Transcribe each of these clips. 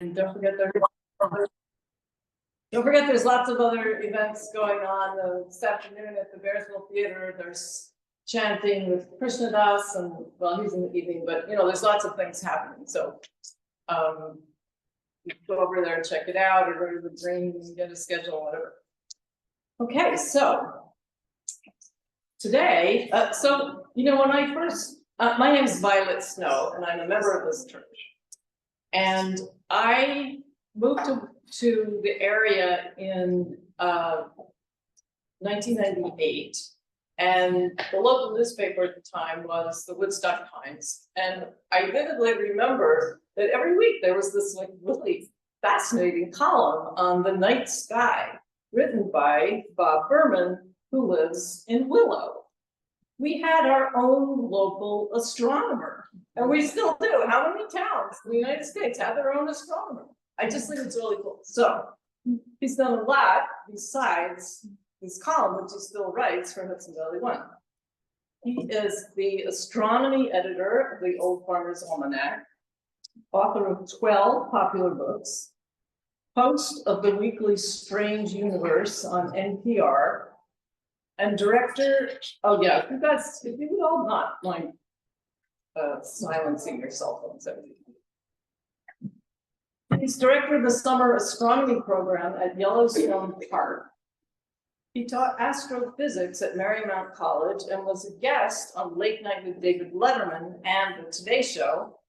And don't forget there's lots of other events going on this afternoon at the Bearsville Theater. There's chanting with Krishna Das, and well, he's in the evening, but you know, there's lots of things happening. So you go over there and check it out, or go to the Green and get a schedule, whatever. Okay, so today, so you know, when I first, my name is Violet Snow, and I'm a member of this church. And I moved to the area in 1998, and the local newspaper at the time was the Woodstock Times. And I vividly remember that every week there was this like really fascinating column on the night sky written by Bob Berman, who lives in Willow. We had our own local astronomer, and we still do. How many towns in the United States have their own astronomer? I just think it's really cool. So he's done a lot besides his column, which he still writes for Hudson Valley One. He is the astronomy editor of the Old Farmer's Almanac, author of 12 popular books, host of the weekly Strange Universe on NPR, and director, oh yeah, if you would all not mind silencing your cell phones. He's director of the summer astronomy program at Yellowstone Park. He taught astrophysics at Marymount College and was a guest on Late Night with David Letterman and the Today Show.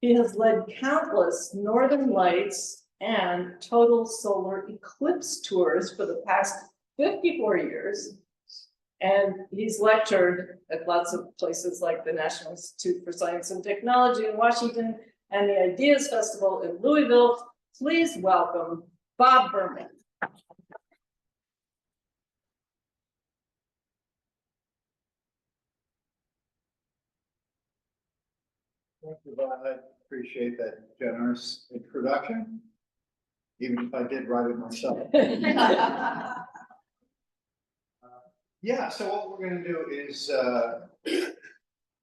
He has led countless Northern Lights and total solar eclipse tours for the past 54 years. And he's lectured at lots of places like the National Institute for Science and Technology in Washington and the Ideas Festival in Louisville. Please welcome Bob Berman. Thank you, Bob. I appreciate that generous introduction, even if I did write it myself. Yeah, so what we're going to do is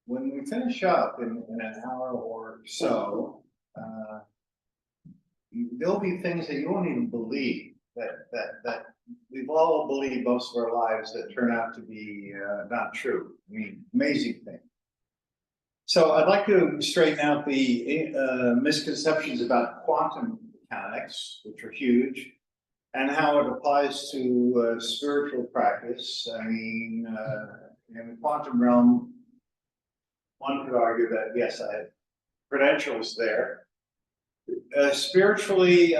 when we finish up in an hour or so, there'll be things that you won't even believe that we've all believed most of our lives that turn out to be not true. I mean, amazing thing. So I'd like to straighten out the misconceptions about quantum mechanics, which are huge, and how it applies to spiritual practice. I mean, in the quantum realm, one could argue that, yes, I have credentials there. Spiritually,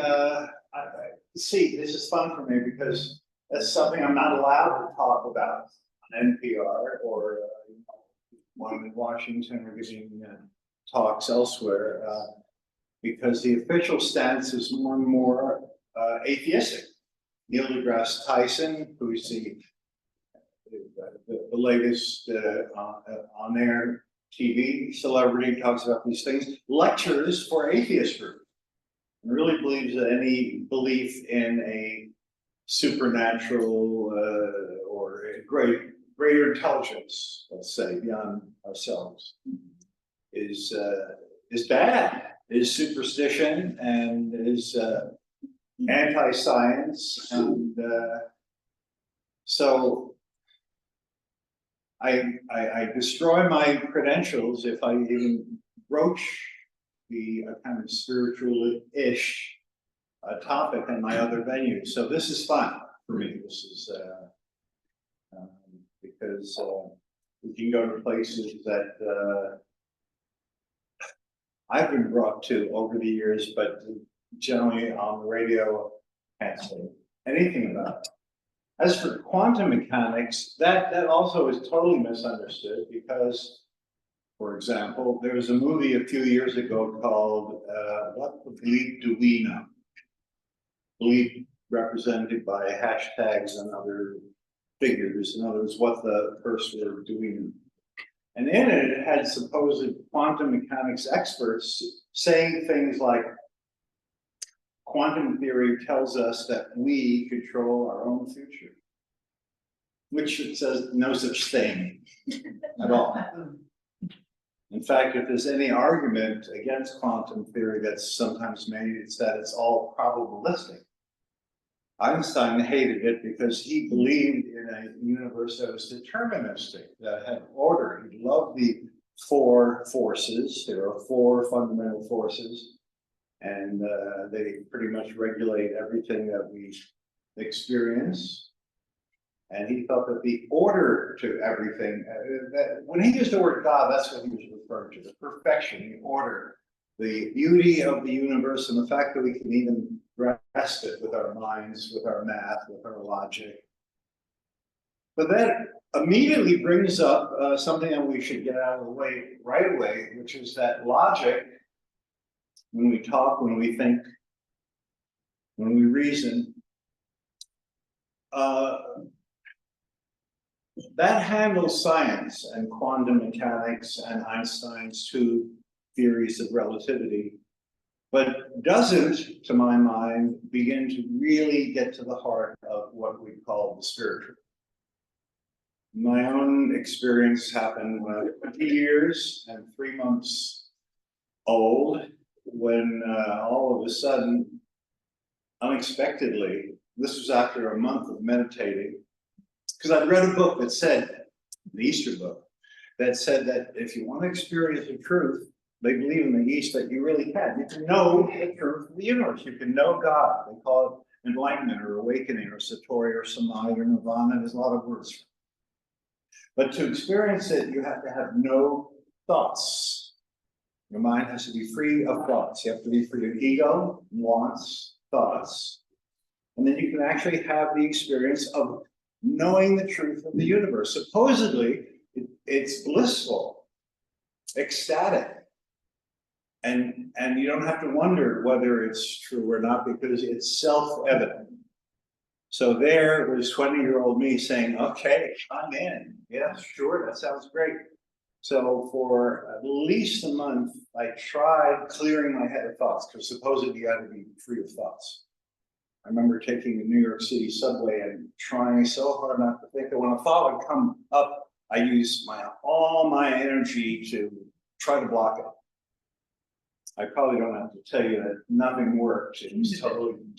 see, this is fun for me because that's something I'm not allowed to talk about on NPR or one in Washington or giving talks elsewhere, because the official stance is more and more atheistic. Neil deGrasse Tyson, who's the latest on air TV celebrity, talks about these things, lectures for atheist group, and really believes that any belief in a supernatural or a greater intelligence, let's say, beyond ourselves, is bad, is superstition, and is anti-science, and so I destroy my credentials if I even broach the kind of spiritual-ish topic in my other venues. So this is fun for me. This is because we can go to places that I've been brought to over the years, but generally on the radio, can't say anything about it. As for quantum mechanics, that also is totally misunderstood because, for example, there was a movie a few years ago called What the Bleep Do We Know? Bleep represented by hashtags and other figures. In other words, what the first word do we know? And in it, it had supposed quantum mechanics experts saying things like, quantum theory tells us that we control our own future, which it says no such thing at all. In fact, if there's any argument against quantum theory that's sometimes made, it's that it's all probabilistic. Einstein hated it because he believed in a universe that was deterministic, that had order. He loved the four forces. There are four fundamental forces, and they pretty much regulate everything that we experience. And he felt that the order to everything, that when he used the word God, that's what he was referring to, the perfection, the order, the beauty of the universe, and the fact that we can even grasp it with our minds, with our math, with our logic. But that immediately brings up something that we should get out of the way right away, which is that logic, when we talk, when we think, when we reason, that handles science and quantum mechanics and Einstein's two theories of relativity, but doesn't, to my mind, begin to really get to the heart of what we call the spiritual. My own experience happened when I was 20 years and 3 months old, when all of a sudden, unexpectedly, this was after a month of meditating, because I'd read a book that said, the Easter book, that said that if you want to experience the truth, they believe in the East that you really can. You can know the truth of the universe. You can know God. They call it enlightenment or awakening or satori or samadhi or nirvana. There's a lot of words. But to experience it, you have to have no thoughts. Your mind has to be free of thoughts. You have to be free of ego, wants, thoughts. And then you can actually have the experience of knowing the truth of the universe. Supposedly, it's blissful, ecstatic. And you don't have to wonder whether it's true or not because it's self-evident. So there was 20-year-old me saying, okay, I'm in. Yeah, sure, that sounds great. So for at least a month, I tried clearing my head of thoughts because supposedly you had to be free of thoughts. I remember taking the New York City subway and trying so hard not to think that when a thought would come up, I used all my energy to try to block it. I probably don't have to tell you that nothing worked. It was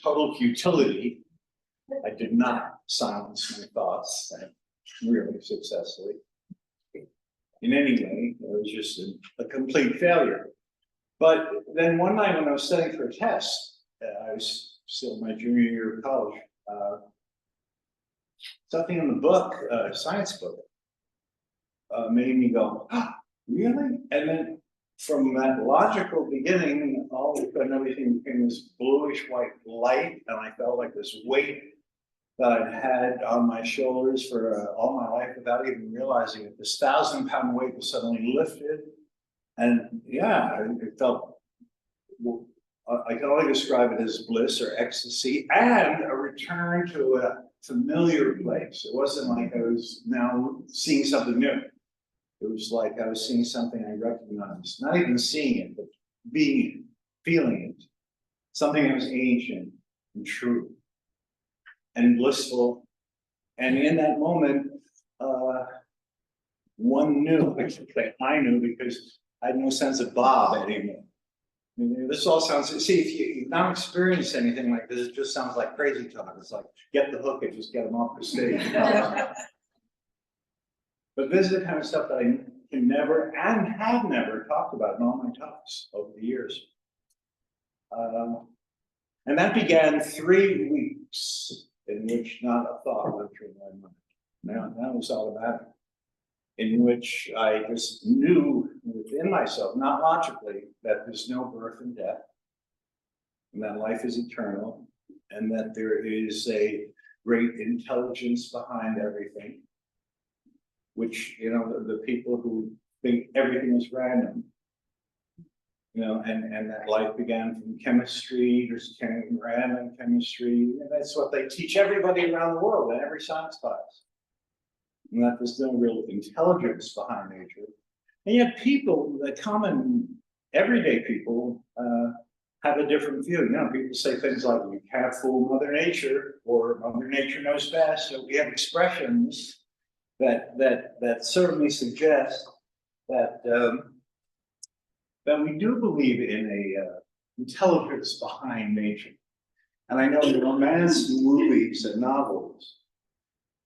total futility. I did not silence my thoughts really successfully. In any way, it was just a complete failure. But then one night when I was studying for a test, I was still in my junior year of college, something in the book, a science book, made me go, ah, really? And then from that logical beginning, all of a sudden everything became this bluish white light, and I felt like this weight that I'd had on my shoulders for all my life without even realizing it. This 1,000-pound weight was suddenly lifted. And yeah, it felt, I can only describe it as bliss or ecstasy and a return to a familiar place. It wasn't like I was now seeing something new. It was like I was seeing something I recognized, not even seeing it, but being it, feeling it. Something that was ancient and true and blissful. And in that moment, one knew, I knew because I had no sense of Bob anymore. I mean, this all sounds, see, if you've not experienced anything like this, it just sounds like crazy talk. It's like, get the hook and just get them off the stage. But this is the kind of stuff that I can never and have never talked about in all my talks over the years. And that began 3 weeks in which not a thought went through my mind. Now that was automatic. In which I just knew within myself, not logically, that there's no birth and death, and that life is eternal, and that there is a great intelligence behind everything, which, you know, the people who think everything is random, you know, and that life began from chemistry, there's random chemistry, and that's what they teach everybody around the world in every science class. And that there's no real intelligence behind nature. And yet people, the common everyday people, have a different view. You know, people say things like, you can't fool Mother Nature, or Mother Nature knows best. So we have expressions that certainly suggest that that we do believe in a intelligence behind nature. And I know in romance movies and novels,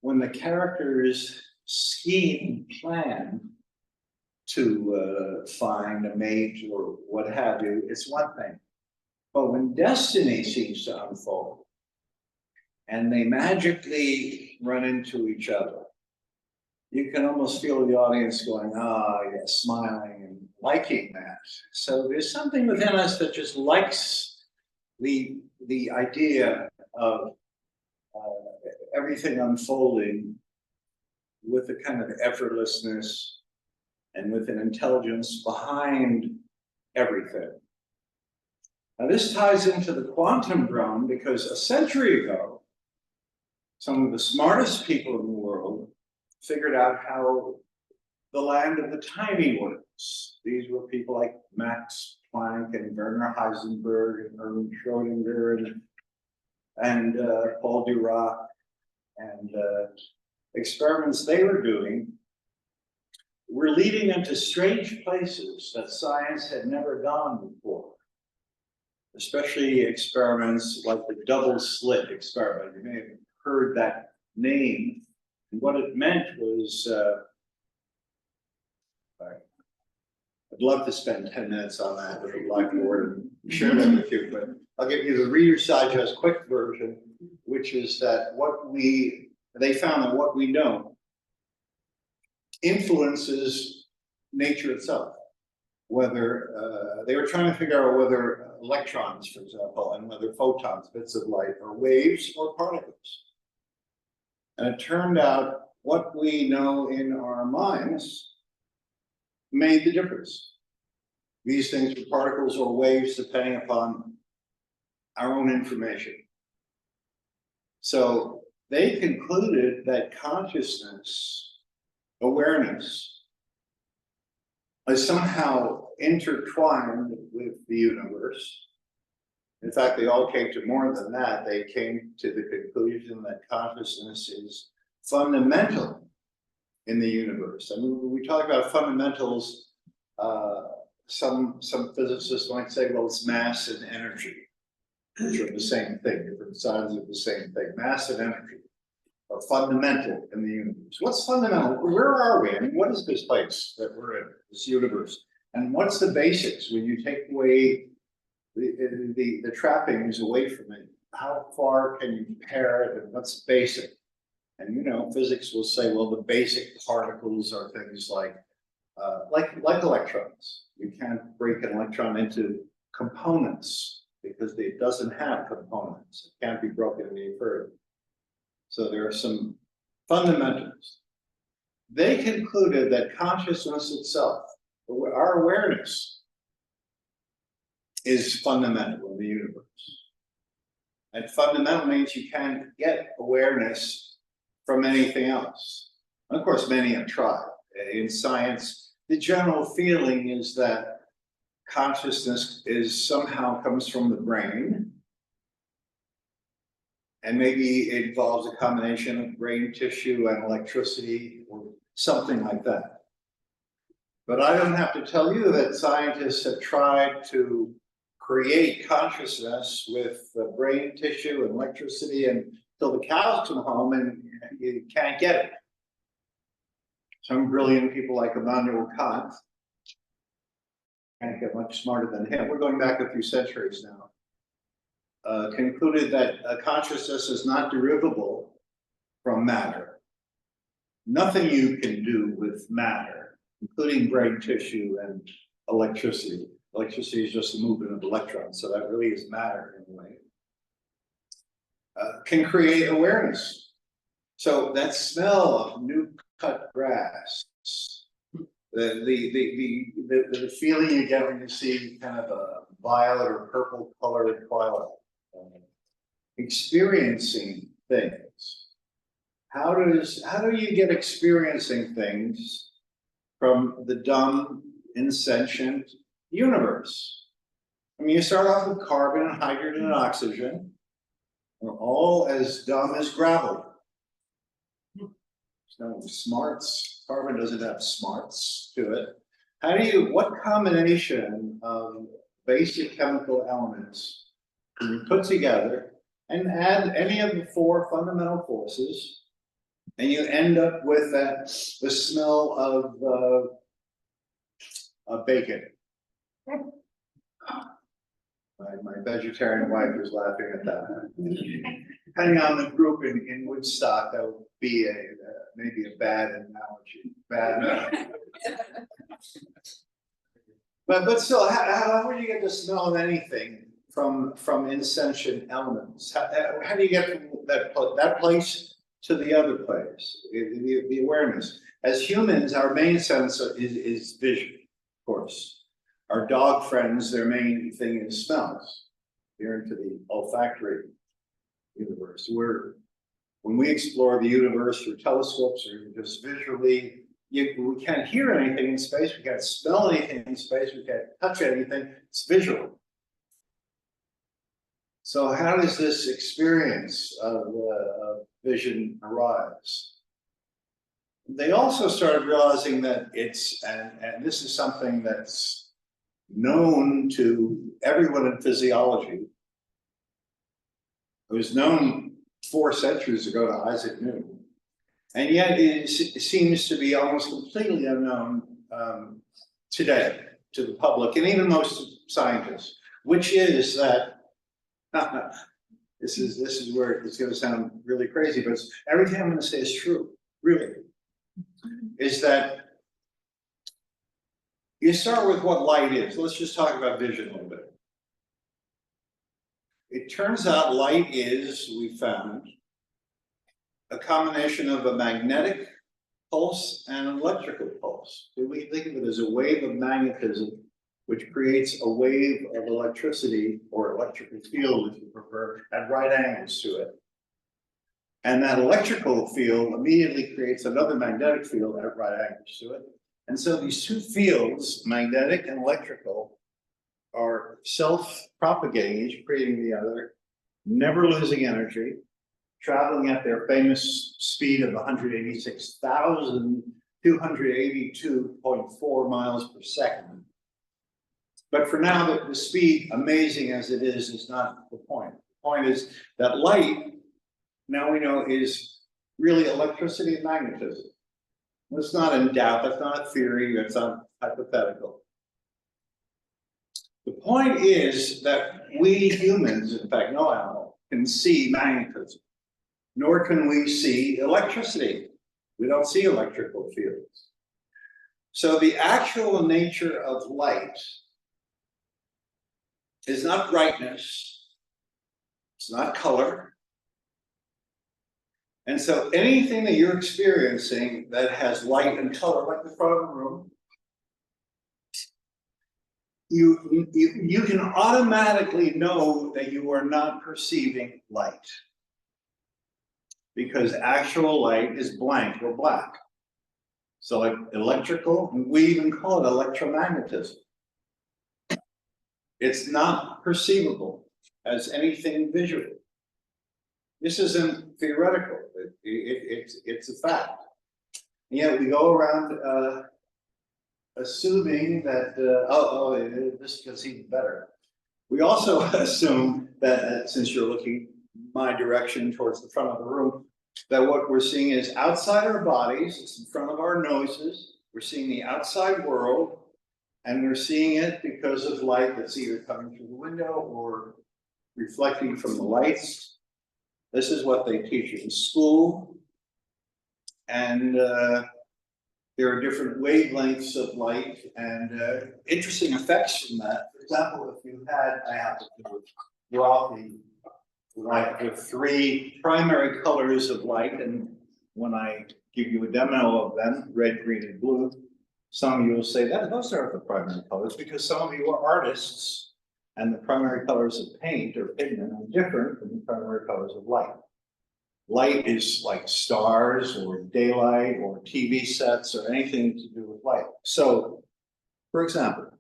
when the characters scheme, plan to find a mate or what have you, it's one thing. But when destiny seems to unfold and they magically run into each other, you can almost feel the audience going, ah, yes, smiling and liking that. So there's something within us that just likes the idea of everything unfolding with a kind of effortlessness and with an intelligence behind everything. Now this ties into the quantum realm because a century ago, some of the smartest people in the world figured out how the land of the timing works. These were people like Max Planck and Werner Heisenberg and Erwin Schrödinger and Paul Dirac, and experiments they were doing were leading into strange places that science had never gone before. Especially experiments like the double slit experiment. You may have heard that name. And what it meant was, I'd love to spend 10 minutes on that with a blackboard and share that with you, but I'll give you the Reader's Digest quick version, which is that they found that what we know influences nature itself. Whether they were trying to figure out whether electrons, for example, and whether photons, bits of light, are waves or particles. And it turned out what we know in our minds made the difference. These things were particles or waves depending upon our own information. So they concluded that consciousness, awareness, is somehow intertwined with the universe. In fact, they all came to more than that. They came to the conclusion that consciousness is fundamental in the universe. And when we talk about fundamentals, some physicists might say, well, it's mass and energy, which are the same thing, different sides of the same thing. Mass and energy are fundamental in the universe. What's fundamental? Where are we? I mean, what is this place that we're in, this universe? And what's the basics when you take away the trappings away from it? How far can you compare it, and what's basic? And you know, physics will say, well, the basic particles are things like electrons. You can't break an electron into components because it doesn't have components. It can't be broken any further. So there are some fundamentals. They concluded that consciousness itself, our awareness, is fundamental in the universe. And fundamental means you can't get awareness from anything else. And of course, many have tried. In science, the general feeling is that consciousness somehow comes from the brain. And maybe it involves a combination of brain tissue and electricity or something like that. But I don't have to tell you that scientists have tried to create consciousness with brain tissue and electricity until the cows come home and you can't get it. Some brilliant people like Immanuel Kant, can't get much smarter than him. We're going back a few centuries now. Concluded that consciousness is not derivable from matter. Nothing you can do with matter, including brain tissue and electricity. Electricity is just the movement of electrons, so that really is matter in a way. Can create awareness. So that smell of new cut grass, the feeling you get when you see kind of a violet or purple colored twilight, experiencing things. How do you get experiencing things from the dumb, insentient universe? I mean, you start off with carbon and hydrogen and oxygen. We're all as dumb as gravel. There's no smarts. Carbon doesn't have smarts to it. what combination of basic chemical elements can you put together and add any of the four fundamental forces, and you end up with the smell of bacon. My vegetarian wife is laughing at that. Depending on the group in Woodstock, that would be maybe a bad analogy. But still, how would you get the smell of anything from insentient elements? How do you get from that place to the other place? The awareness. As humans, our main sense is vision, of course. Our dog friends, their main thing is smells. Here into the olfactory universe. When we explore the universe through telescopes or just visually, we can't hear anything in space, we can't smell anything in space, we can't touch anything, it's visual. So how does this experience of vision arise? They also started realizing that and this is something that's known to everyone in physiology. It was known 4 centuries ago to Isaac Newton. And yet it seems to be almost completely unknown today to the public and even most scientists, which is that, this is where it's going to sound really crazy, but everything I'm going to say is true, really, is that you start with what light is. Let's just talk about vision a little bit. It turns out light is, we found, a combination of a magnetic pulse and an electrical pulse. So we think of it as a wave of magnetism, which creates a wave of electricity or electrical field, if you prefer, at right angles to it. And that electrical field immediately creates another magnetic field at right angles to it. And so these two fields, magnetic and electrical, are self-propagating, each creating the other, never losing energy, traveling at their famous speed of 186,282.4 miles per second. But for now, the speed, amazing as it is not the point. The point is that light, now we know, is really electricity and magnetism. That's not in doubt, that's not a theory, that's not hypothetical. The point is that we humans, in fact, no animal, can see magnetism, nor can we see electricity. We don't see electrical fields. So the actual nature of light is not brightness, it's not color. And so anything that you're experiencing that has light and color, like the front of the room, you can automatically know that you are not perceiving light. Because actual light is blank or black. So like electrical, we even call it electromagnetism. It's not perceivable as anything visual. This isn't theoretical, it's a fact. And yet we go around assuming that, this gets even better. We also assume that since you're looking my direction towards the front of the room, that what we're seeing is outside our bodies, it's in front of our noses, we're seeing the outside world, and we're seeing it because of light that's either coming through the window or reflecting from the lights. This is what they teach you in school, and there are different wavelengths of light and interesting effects from that. For example, if you had, I have to draw the light with 3 primary colors of light, and when I give you a demo of them, red, green, and blue, some of you will say that those aren't the primary colors, because some of you are artists, and the primary colors of paint or pigment are different from the primary colors of light. Light is like stars or daylight or TV sets or anything to do with light. So, for example,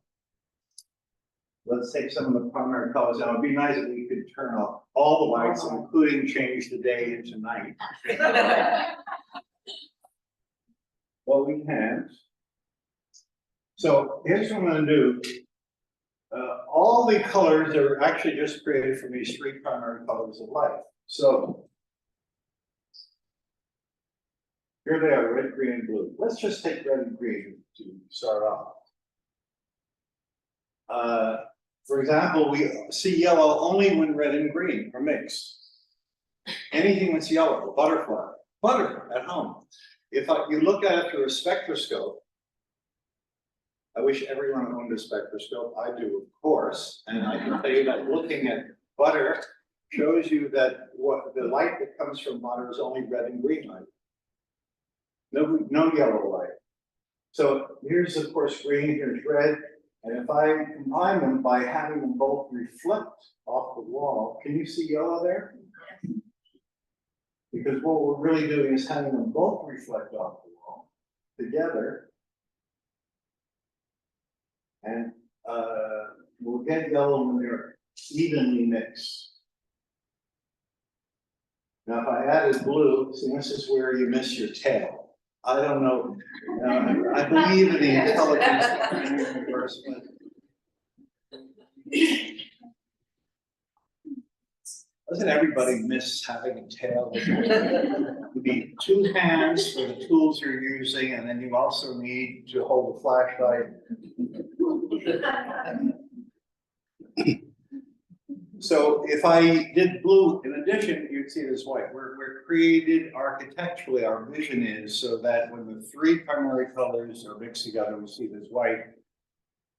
let's take some of the primary colors. Now, it'd be nice if we could turn off all the lights, including change the day into night. Well, we can't. So here's what I'm gonna do. All the colors are actually just created from these three primary colors of light. So here they are, red, green, and blue. Let's just take red and green to start off. For example, we see yellow only when red and green are mixed. Anything that's yellow, butterfly, butter at home. If you look at it through a spectroscope, I wish everyone owned a spectroscope. I do, of course, and I can tell you that looking at butter shows you that what the light that comes from butter is only red and green light. No yellow light. So here's of course green, here's red, and if I combine them by having them both reflect off the wall, can you see yellow there? Because what we're really doing is having them both reflect off the wall together. And we'll get yellow when they're evenly mixed. Now, if I added blue, see, this is where you miss your tail. I don't know. I believe in the intelligence of the universe. Doesn't everybody miss having a tail? You need two hands for the tools you're using, and then you also need to hold a flashlight. So if I did blue, in addition, you'd see it as white. We're created architecturally, our vision is so that when the three primary colors are mixed together, we see it as white.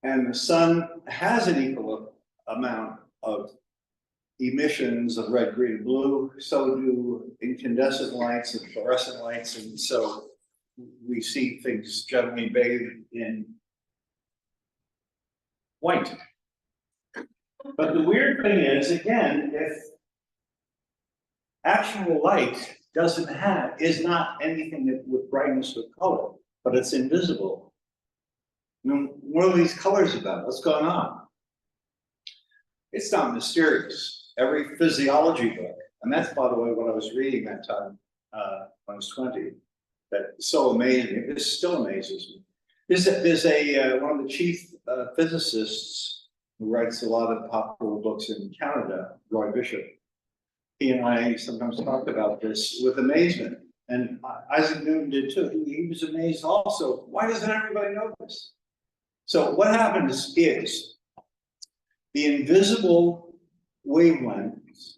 And the sun has an equal amount of emissions of red, green, and blue. So do incandescent lights and fluorescent lights. And so we see things generally bathed in white. But the weird thing is, again, if actual light is not anything that with brightness or color, but it's invisible. What are these colors about? What's going on? It's not mysterious. Every physiology book, and that's, by the way, what I was reading that time when I was 20, that's so amazing. It still amazes me. There's one of the chief physicists who writes a lot of popular books in Canada, Roy Bishop. He and I sometimes talked about this with amazement, and Isaac Newton did too. He was amazed also. Why doesn't everybody know this? So what happens is the invisible wavelengths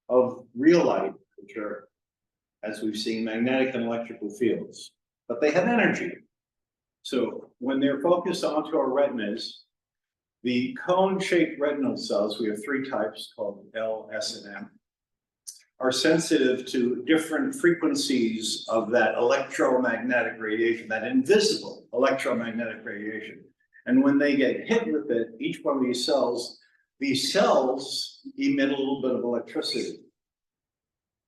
of real light, which are, as we've seen, magnetic and electrical fields, but they have energy. So when they're focused onto our retinas, the cone-shaped retinal cells, we have three types called L, S, and M, are sensitive to different frequencies of that electromagnetic radiation, that invisible electromagnetic radiation. And when they get hit with it, each one of these cells emit a little bit of electricity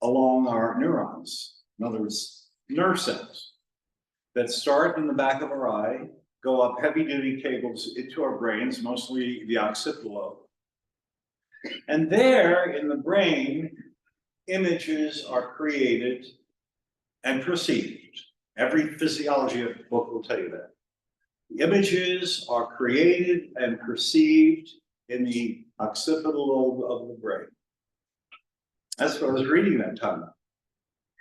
along our neurons. In other words, nerve cells that start in the back of our eye, go up heavy-duty cables into our brains, mostly the occipital lobe. And there in the brain, images are created and perceived. Every physiology book will tell you that. The images are created and perceived in the occipital lobe of the brain. That's what I was reading that time.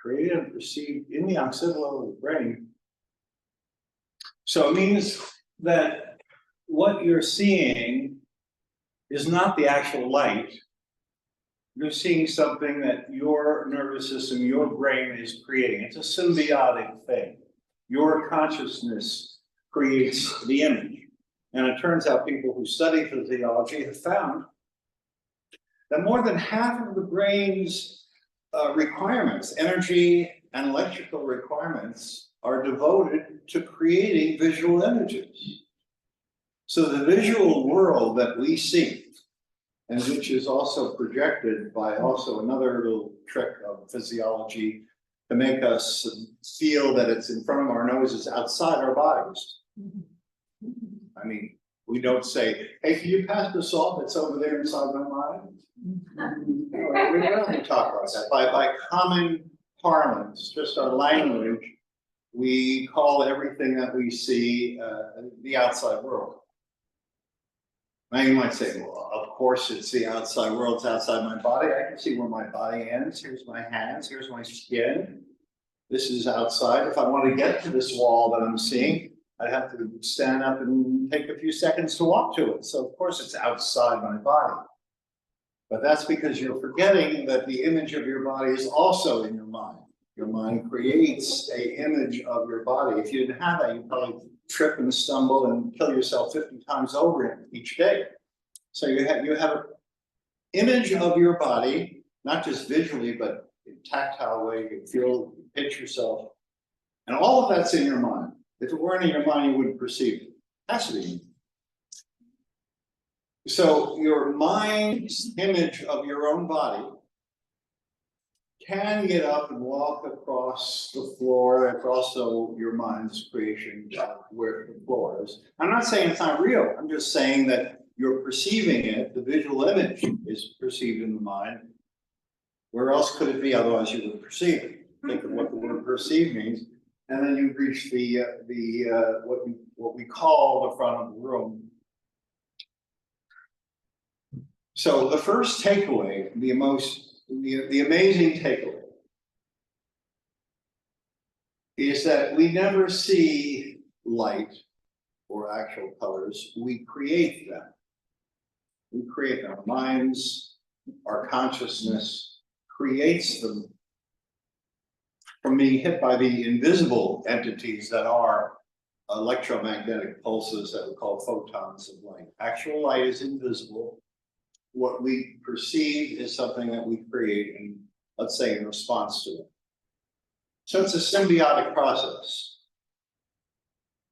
Created and perceived in the occipital lobe of the brain. So it means that what you're seeing is not the actual light. You're seeing something that your nervous system, your brain is creating. It's a symbiotic thing. Your consciousness creates the image. And it turns out people who study physiology have found that more than half of the brain's requirements, energy and electrical requirements, are devoted to creating visual images. So the visual world that we see, and which is also projected by also another little trick of physiology to make us feel that it's in front of our noses outside our bodies. I mean, we don't say, hey, can you pass the salt that's over there inside my mind? We don't talk about that. By common parlance, just our language, we call everything that we see the outside world. Now you might say, well, of course it's the outside world, it's outside my body. I can see where my body ends. Here's my hands, here's my skin. This is outside. If I want to get to this wall that I'm seeing, I'd have to stand up and take a few seconds to walk to it. So of course it's outside my body. But that's because you're forgetting that the image of your body is also in your mind. Your mind creates an image of your body. If you didn't have that, you'd probably trip and stumble and kill yourself 50 times over each day. So you have an image of your body, not just visually, but in tactile way. You can feel, pinch yourself, and all of that's in your mind. If it weren't in your mind, you wouldn't perceive it. It has to be. So your mind's image of your own body can get up and walk across the floor. That's also your mind's creation, where the floor is. I'm not saying it's not real. I'm just saying that you're perceiving it. The visual image is perceived in the mind. Where else could it be? Otherwise, you would perceive it. Think of what the word perceive means, and then you reach what we call the front of the room. So the first takeaway, the amazing takeaway, is that we never see light or actual colors. We create them. We create them. Our minds, our consciousness creates them from being hit by the invisible entities that are electromagnetic pulses that we call photons of light. Actual light is invisible. What we perceive is something that we create, and let's say in response to it. So it's a symbiotic process.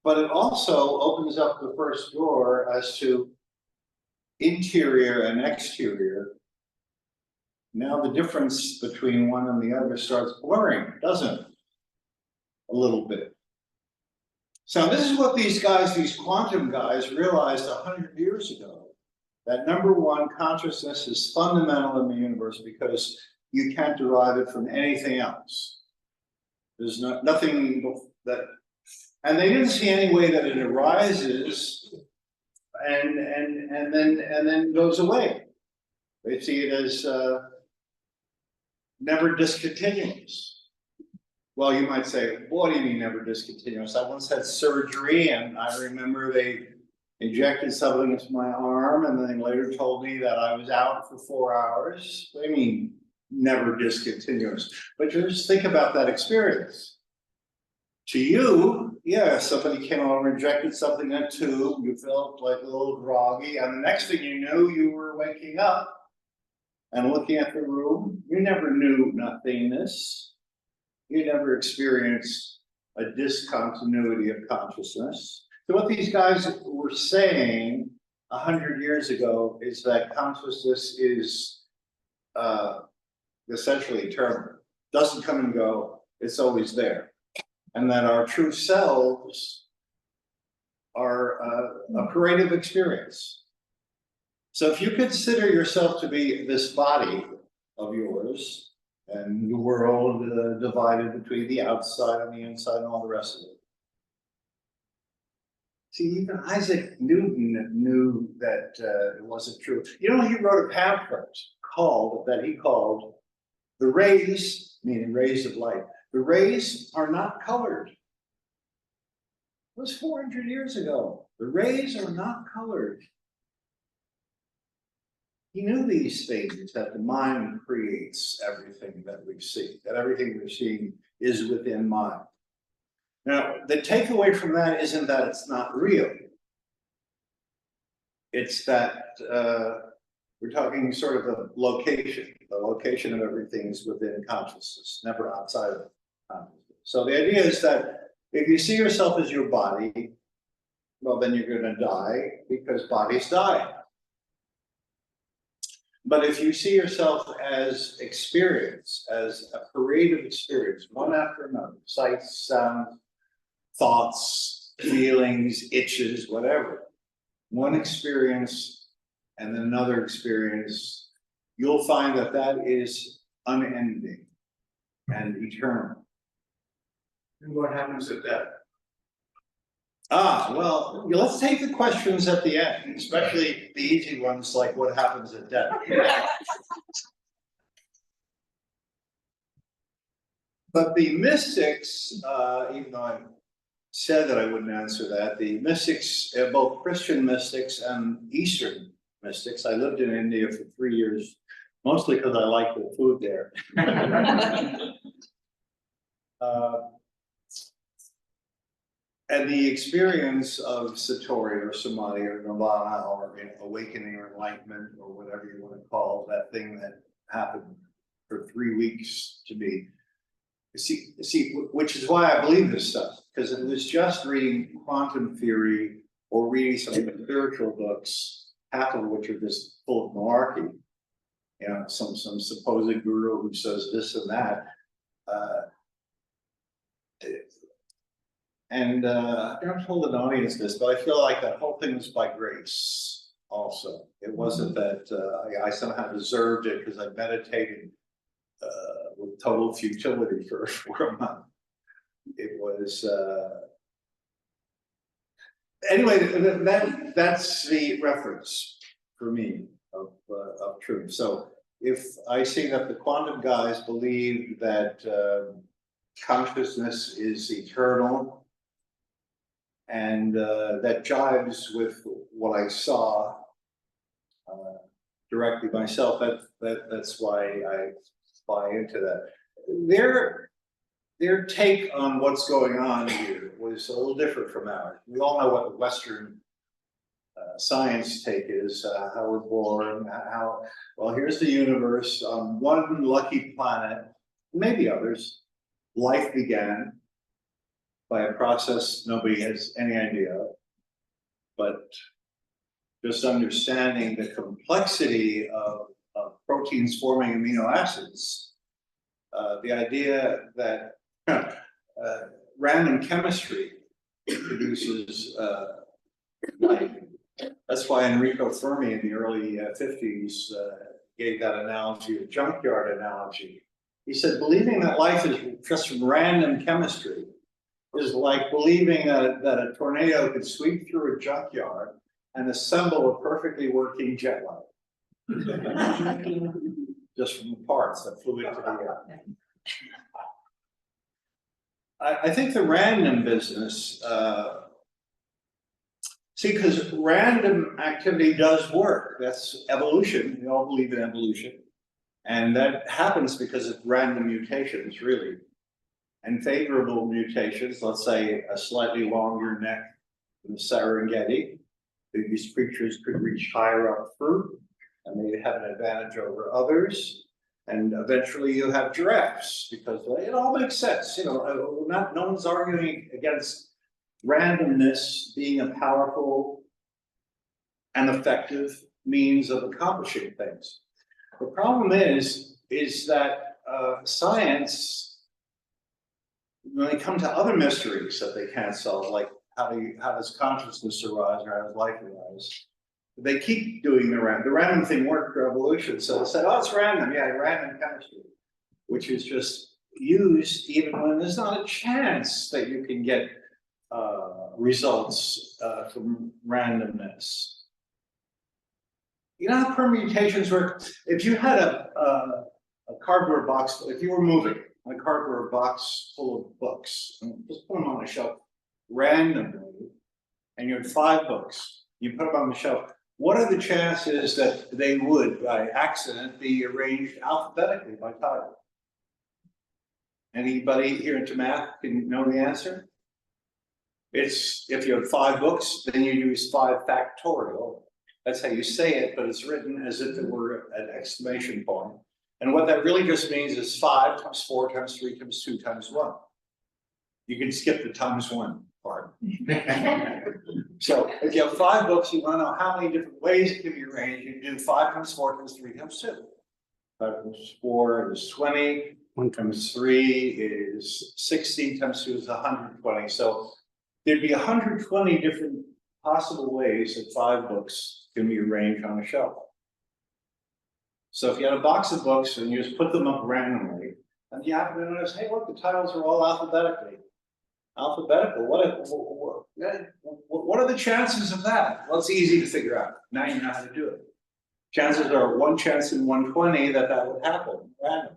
But it also opens up the first door as to interior and exterior. Now the difference between one and the other starts blurring, doesn't it? A little bit. So this is what these guys, these quantum guys, realized 100 years ago. That number one, consciousness is fundamental in the universe because you can't derive it from anything else. There's nothing that, and they didn't see any way that it arises and then goes away. They see it as never discontinuous. Well, you might say, what do you mean never discontinuous? I once had surgery, and I remember they injected something into my arm, and then later told me that I was out for 4 hours. What do you mean never discontinuous? But just think about that experience. To you, yeah, somebody came over, injected something in a tube, you felt like a little groggy, and the next thing you knew, you were waking up and looking at the room. You never knew nothingness. You never experienced a discontinuity of consciousness. So what these guys were saying 100 years ago is that consciousness is essentially eternal. Doesn't come and go, it's always there. And that our true selves are a creative experience. So if you consider yourself to be this body of yours, and the world divided between the outside and the inside and all the rest of it. See, even Isaac Newton knew that it wasn't true. You know, he wrote a pamphlet that he called "The Rays," meaning rays of light. The rays are not colored. It was 400 years ago. The rays are not colored. He knew these things, that the mind creates everything that we see, that everything we're seeing is within mind. Now, the takeaway from that isn't that it's not real. It's that we're talking sort of the location of everything is within consciousness, never outside of consciousness. So the idea is that if you see yourself as your body, well, then you're going to die because bodies die. But if you see yourself as experience, as a creative experience, one after another, sights, sounds, thoughts, feelings, itches, whatever, one experience and then another experience, you'll find that that is unending and eternal. And what happens at that? Well, let's take the questions at the end, especially the easy ones like what happens at death. But the mystics, even though I said that I wouldn't answer that, the mystics, both Christian mystics and Eastern mystics, I lived in India for 3 years, mostly because I like the food there. And the experience of Satori or Samadhi or Nirvana or awakening or enlightenment or whatever you want to call that thing that happened for 3 weeks to me. See, which is why I believe this stuff, because it was just reading quantum theory or reading some spiritual books, half of which are just full of malarkey. You know, some supposed guru who says this and that. And I never told an audience this, but I feel like that whole thing was by grace also. It wasn't that I somehow deserved it because I meditated with total futility for a month. It was, anyway, that's the reference for me of truth. So if I see that the quantum guys believe that consciousness is eternal, and that jives with what I saw directly myself. That's why I buy into that. Their take on what's going on here was a little different from ours. We all know what the Western science take is, how we're born, how, well, here's the universe on one lucky planet, maybe others, life began by a process nobody has any idea of, but just understanding the complexity of proteins forming amino acids, the idea that random chemistry produces life. That's why Enrico Fermi in the early 50s gave that analogy, a junkyard analogy. He said, believing that life is just random chemistry is like believing that a tornado could sweep through a junkyard and assemble a perfectly working jet lag. Just from parts that flew into the air. I think the random business, see, because random activity does work. That's evolution. We all believe in evolution. And that happens because of random mutations, really. And favorable mutations, let's say a slightly longer neck than the Serengeti. These creatures could reach higher up fruit, and they have an advantage over others. And eventually you have giraffes, because it all makes sense. You know, no one's arguing against randomness being a powerful and effective means of accomplishing things. The problem is that science, when they come to other mysteries that they can't solve, like how does consciousness arise or how does life arise, they keep doing the random thing worked for evolution. So they said, oh, it's random. Yeah, random chemistry, which is just used even when there's not a chance that you can get results from randomness. You know how permutations work? If you had a cardboard box, if you were moving a cardboard box full of books, and just put them on a shelf randomly, and you had 5 books, you put them on the shelf, what are the chances that they would, by accident, be arranged alphabetically by title? Anybody here into math can know the answer? It's, if you have 5 books, then you use 5 factorial. That's how you say it, but it's written as if it were an exclamation point. And what that really just means is 5 times 4 times 3 times 2 times 1. You can skip the times 1 part. So if you have 5 books, you want to know how many different ways it can be arranged. You do 5 times 4 times 3 times 2. 5 times 4 is 20. 1 times 3 is 60. Times 2 is 120. So there'd be 120 different possible ways that 5 books can be arranged on a shelf. So if you had a box of books and you just put them up randomly, and you happen to notice, hey, look, the titles are all alphabetically. Alphabetical, what are the chances of that? Well, it's easy to figure out. Now you know how to do it. Chances are 1 chance in 120 that that would happen, random.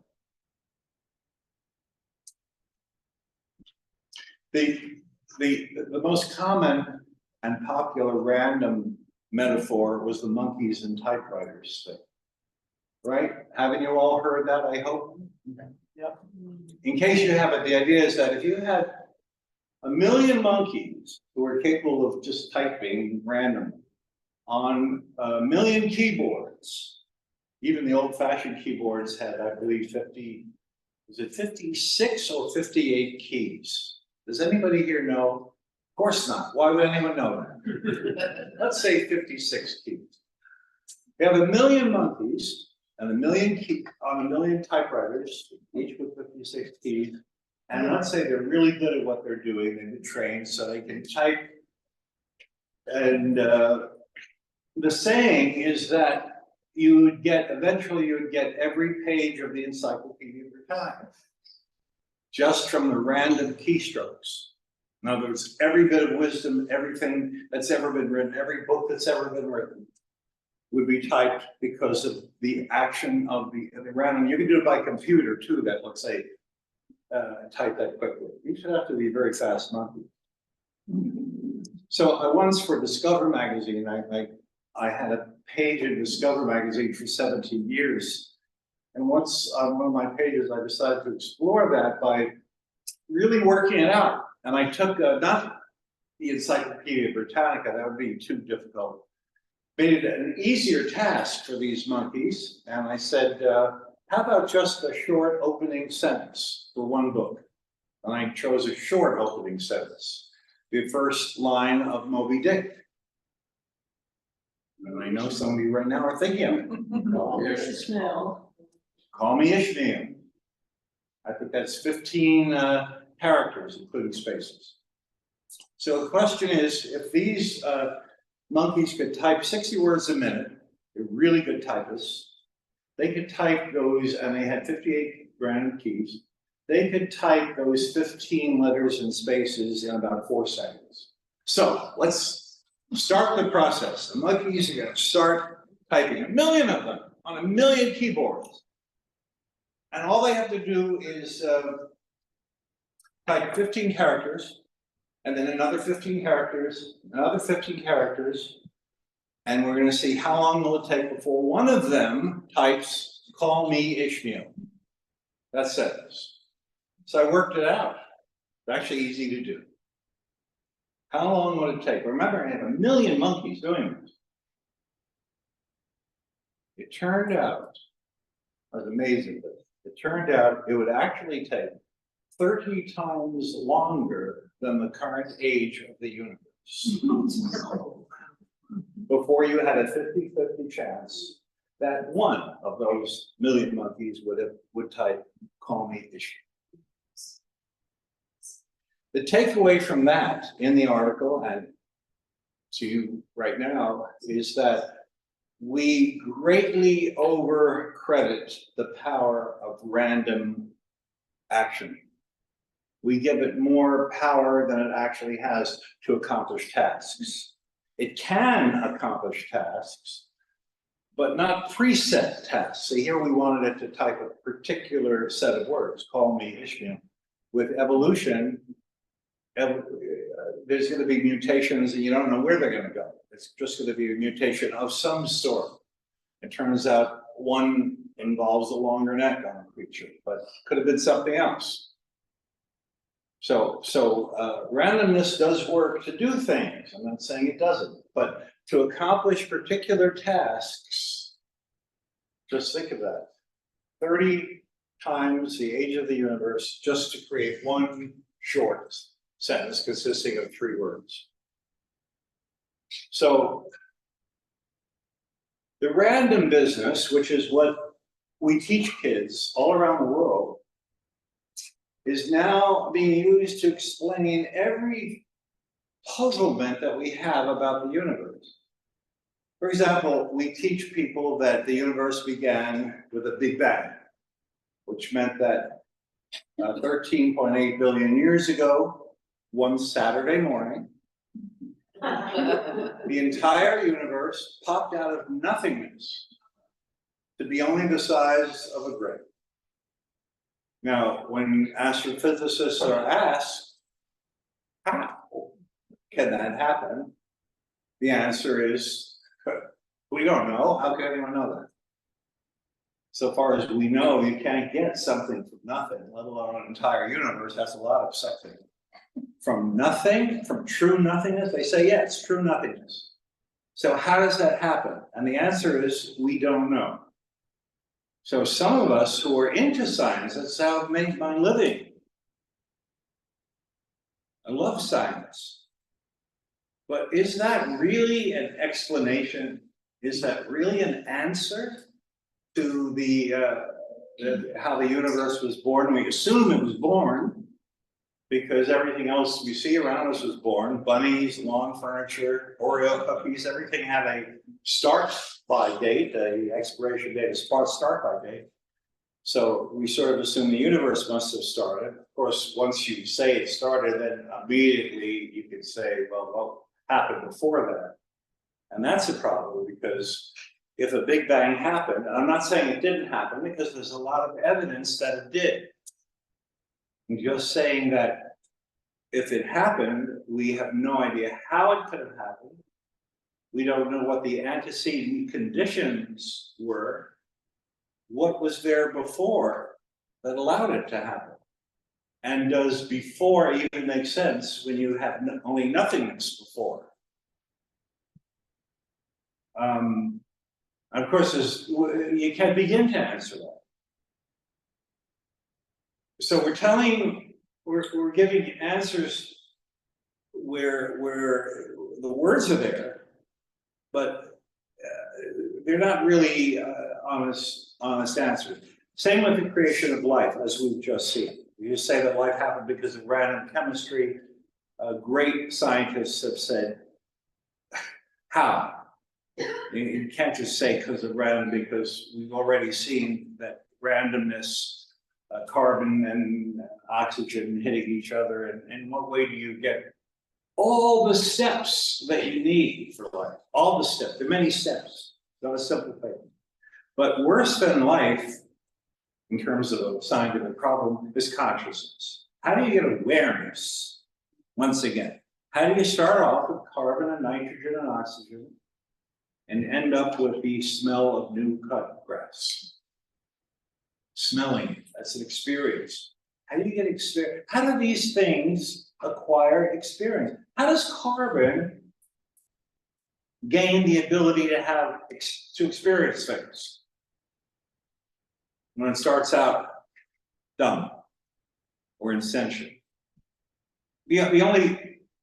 The most common and popular random metaphor was the monkeys and typewriters thing. Right? Haven't you all heard that, I hope? Yeah. In case you haven't, the idea is that if you had 1 million monkeys who were capable of just typing randomly on 1 million keyboards, even the old-fashioned keyboards had, I believe, 56 or 58 keys? Does anybody here know? Of course not. Why would anyone know that? Let's say 56 keys. We have 1 million monkeys and 1 million on 1 million typewriters, each with 56 keys. And let's say they're really good at what they're doing. They've been trained so they can type. And the saying is that eventually you would get every page of the Encyclopedia Britannica just from the random keystrokes. In other words, every bit of wisdom, everything that's ever been written, every book that's ever been written would be typed because of the action of the random. You can do it by computer too, that let's say, type that quickly. You should have to be a very fast monkey. So I once for Discover magazine, I had a page in Discover magazine for 17 years. And once on one of my pages, I decided to explore that by really working it out. And I took, not the Encyclopedia Britannica, that would be too difficult. Made it an easier task for these monkeys. And I said, how about just a short opening sentence for one book? And I chose a short opening sentence, the first line of Moby Dick. And I know some of you right now are thinking of it. Call me Ishmael. I think that's 15 characters, including spaces. So the question is, if these monkeys could type 60 words a minute, they're really good typists, they could type those, and they had 58 random keys, they could type those 15 letters and spaces in about 4 seconds. So let's start the process. The monkeys are going to start typing 1 million of them on 1 million keyboards. And all they have to do is type 15 characters, and then another 15 characters, another 15 characters, and we're going to see how long will it take before one of them types, call me Ishmael. That sentence. So I worked it out. It's actually easy to do. How long would it take? Remember, I have 1 million monkeys doing this. It turned out, it was amazing, but it turned out it would actually take 30 times longer than the current age of the universe before you had a 50-50 chance that one of those 1 million monkeys would type, call me Ishmael. The takeaway from that in the article and to you right now is that we greatly overcredit the power of random action. We give it more power than it actually has to accomplish tasks. It can accomplish tasks, but not preset tasks. So here we wanted it to type a particular set of words, call me Ishmael. With evolution, there's going to be mutations and you don't know where they're going to go. It's just going to be a mutation of some sort. It turns out one involves a longer neck on a creature, but could have been something else. So randomness does work to do things. I'm not saying it doesn't, but to accomplish particular tasks, just think of that. 30 times the age of the universe just to create one short sentence consisting of 3 words. So the random business, which is what we teach kids all around the world, is now being used to explain every puzzlement that we have about the universe. For example, we teach people that the universe began with a Big Bang, which meant that 13.8 billion years ago, one Saturday morning, the entire universe popped out of nothingness to be only the size of a grape. Now, when astrophysicists are asked, how can that happen? The answer is, we don't know. How can anyone know that? So far as we know, you can't get something from nothing, let alone an entire universe. That's a lot of something. From nothing, from true nothingness, they say, yeah, it's true nothingness. So how does that happen? And the answer is, we don't know. So some of us who are into science, that's how I make my living. I love science. But is that really an explanation? Is that really an answer to how the universe was born? We assume it was born because everything else we see around us was born. Bunnies, lawn furniture, Oreo cookies, everything had a start by date, a expiration date, a start by date. So we sort of assume the universe must have started. Of course, once you say it started, then immediately you can say, well, what happened before that? And that's a problem, because if a Big Bang happened, and I'm not saying it didn't happen, because there's a lot of evidence that it did. I'm just saying that if it happened, we have no idea how it could have happened. We don't know what the antecedent conditions were. What was there before that allowed it to happen? And does before even make sense when you have only nothingness before? Of course, you can't begin to answer that. So we're giving answers where the words are there, but they're not really honest answers. Same with the creation of life, as we've just seen. You just say that life happened because of random chemistry. Great scientists have said, how? You can't just say because of random, because we've already seen that randomness, carbon and oxygen hitting each other, and in what way do you get all the steps that you need for life? All the steps, there are many steps, not a simple thing. But worse than life, in terms of a scientific problem, is consciousness. How do you get awareness? Once again, how do you start off with carbon and nitrogen and oxygen and end up with the smell of new cut grass? Smelling it, that's an experience. How do you get experience? How do these things acquire experience? How does carbon gain the ability to experience things when it starts out dumb or insentient?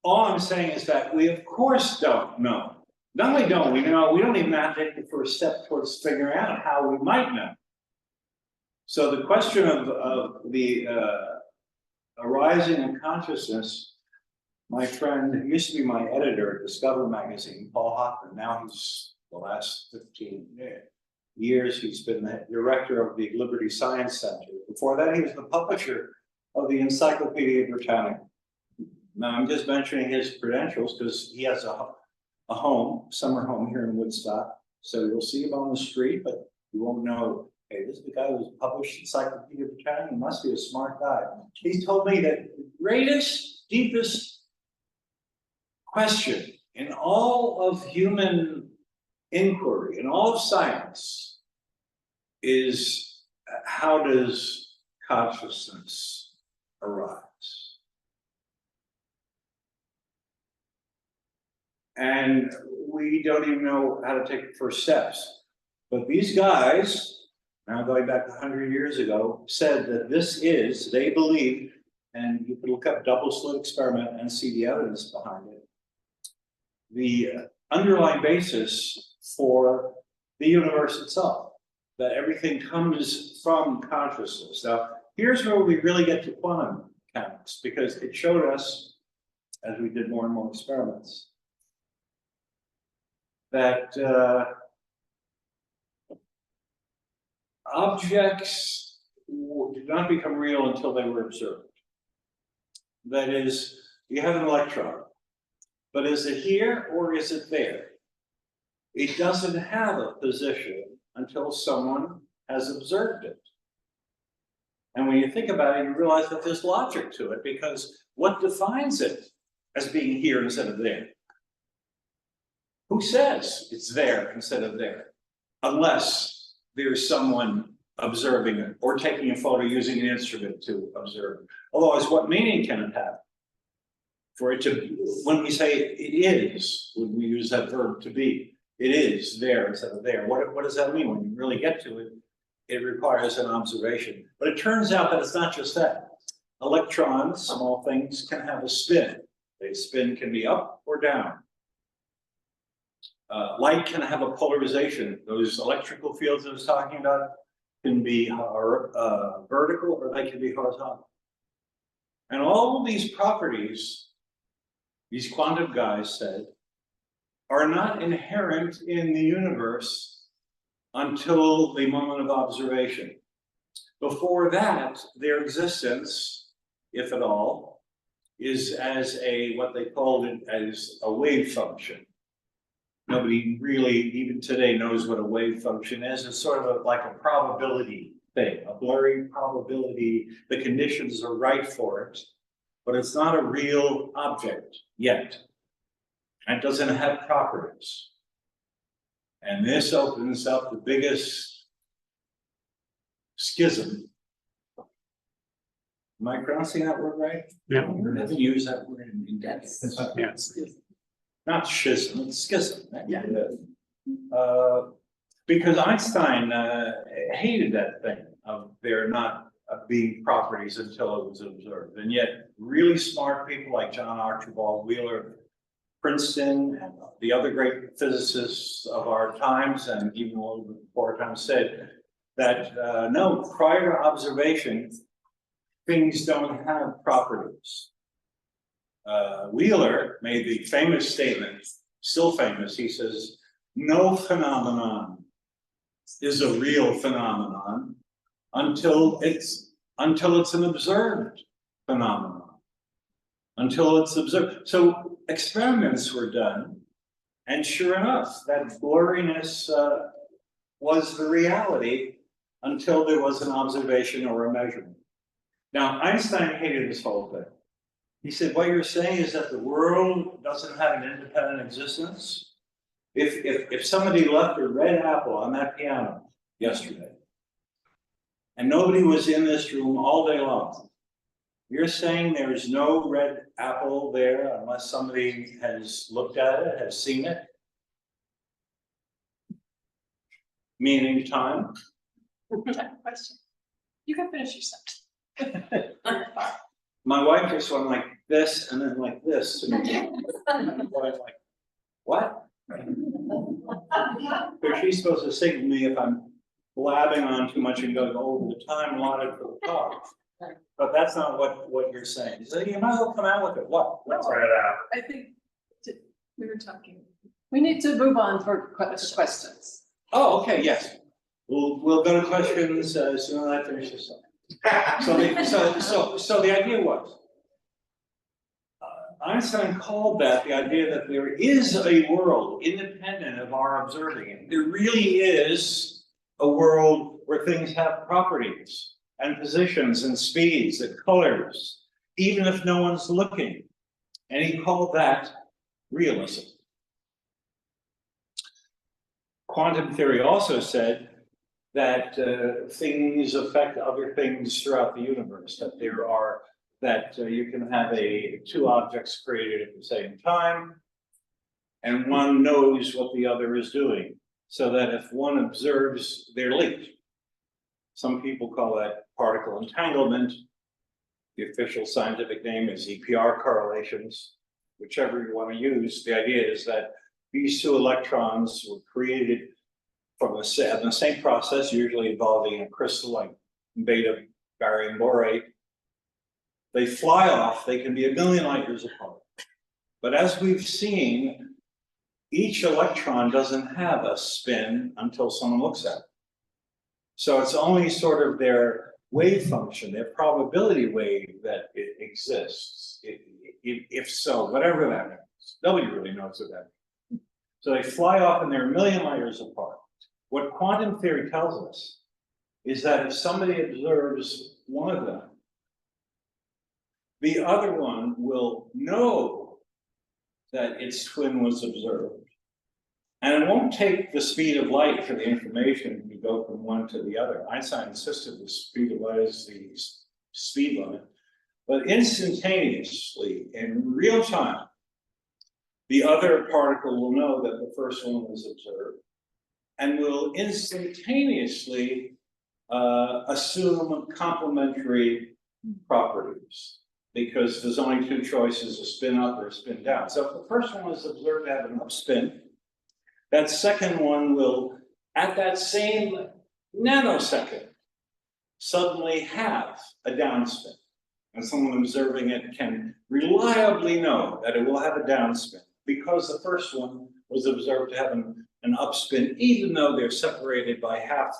All I'm saying is that we of course don't know. Not only don't we know, we don't even have to take the first step towards figuring out how we might know. So the question of the arising of consciousness, my friend, who used to be my editor at Discover magazine, Paul Hoffman, now he's, the last 15 years, he's been the director of the Liberty Science Center. Before that, he was the publisher of the Encyclopedia Britannica. Now, I'm just mentioning his credentials because he has a home, summer home here in Woodstock. So you'll see him on the street, but you won't know, hey, this is the guy who's published Encyclopedia Britannica. He must be a smart guy. He told me that the greatest, deepest question in all of human inquiry, in all of science, is how does consciousness arise? And we don't even know how to take the first steps. But these guys, now going back 100 years ago, said that this is, they believe, and you can look up double slit experiment and see the evidence behind it, the underlying basis for the universe itself, that everything comes from consciousness. Now, here's where we really get to quantum mechanics, because it showed us, as we did more and more experiments, that objects did not become real until they were observed. That is, you have an electron, but is it here or is it there? It doesn't have a position until someone has observed it. And when you think about it, you realize that there's logic to it, because what defines it as being here instead of there? Who says it's there instead of there? Unless there's someone observing it or taking a photo using an instrument to observe it. Otherwise, what meaning can it have? For it to, when we say it is, when we use that verb to be, it is there instead of there. What does that mean? When you really get to it, it requires an observation. But it turns out that it's not just that. Electrons, small things, can have a spin. A spin can be up or down. Light can have a polarization. Those electrical fields I was talking about can be vertical or they can be horizontal. And all of these properties, these quantum guys said, are not inherent in the universe until the moment of observation. Before that, their existence, if at all, is as a, what they called it as a wave function. Nobody really, even today, knows what a wave function is. It's sort of like a probability thing, a blurry probability. The conditions are right for it, but it's not a real object yet. And it doesn't have properties. And this opens up the biggest schism. Am I pronouncing that word right? Yeah. I haven't used that word in decades. Yes. Not schism, it's schism. Yeah. Because Einstein hated that thing of there not being properties until it was observed. And yet really smart people like John Archibald Wheeler, Princeton, and the other great physicists of our times, and even a little bit before our time, said that no, prior to observation, things don't have properties. Wheeler made the famous statement, still famous, he says, no phenomenon is a real phenomenon until it's an observed phenomenon. Until it's observed. So experiments were done, and sure enough, that blurriness was the reality until there was an observation or a measurement. Now, Einstein hated this whole thing. He said, what you're saying is that the world doesn't have an independent existence. If somebody left a red apple on that piano yesterday, and nobody was in this room all day long, you're saying there is no red apple there unless somebody has looked at it, has seen it? Meaning time? Question. You can finish your sentence. My wife just went like this and then like this to me. And my wife like, what? Because she's supposed to signal me if I'm blabbing on too much and going over the time allotted for the talk. But that's not what you're saying. So you might as well come out with it. What? Let's try it out. I think we were talking. We need to move on for questions. Oh, okay, yes. We'll go to questions as soon as I finish this up. So the idea was, Einstein called that the idea that there is a world independent of our observing it. There really is a world where things have properties and positions and speeds and colors, even if no one's looking. And he called that realism. Quantum theory also said that things affect other things throughout the universe, that there are, you can have two objects created at the same time, and one knows what the other is doing, so that if one observes, they're linked. Some people call that particle entanglement. The official scientific name is EPR correlations, whichever you want to use. The idea is that these two electrons were created from the same process, usually involving a crystal like beta barium borate. They fly off, they can be 1 million light years apart. But as we've seen, each electron doesn't have a spin until someone looks at it. So it's only sort of their wave function, their probability wave that it exists. if so, whatever that means. Nobody really knows what that means. So they fly off and they're a million light years apart. What quantum theory tells us is that if somebody observes one of them, the other one will know that its twin was observed. And it won't take the speed of light for the information to go from one to the other. Einstein insisted the speed of light is the speed limit. But instantaneously, in real time, the other particle will know that the first one was observed and will instantaneously assume complementary properties, because there's only two choices, a spin up or a spin down. So if the first one was observed to have an upspin, that second one will, at that same nanosecond, suddenly have a downspin. And someone observing it can reliably know that it will have a downspin, because the first one was observed to have an upspin, even though they're separated by half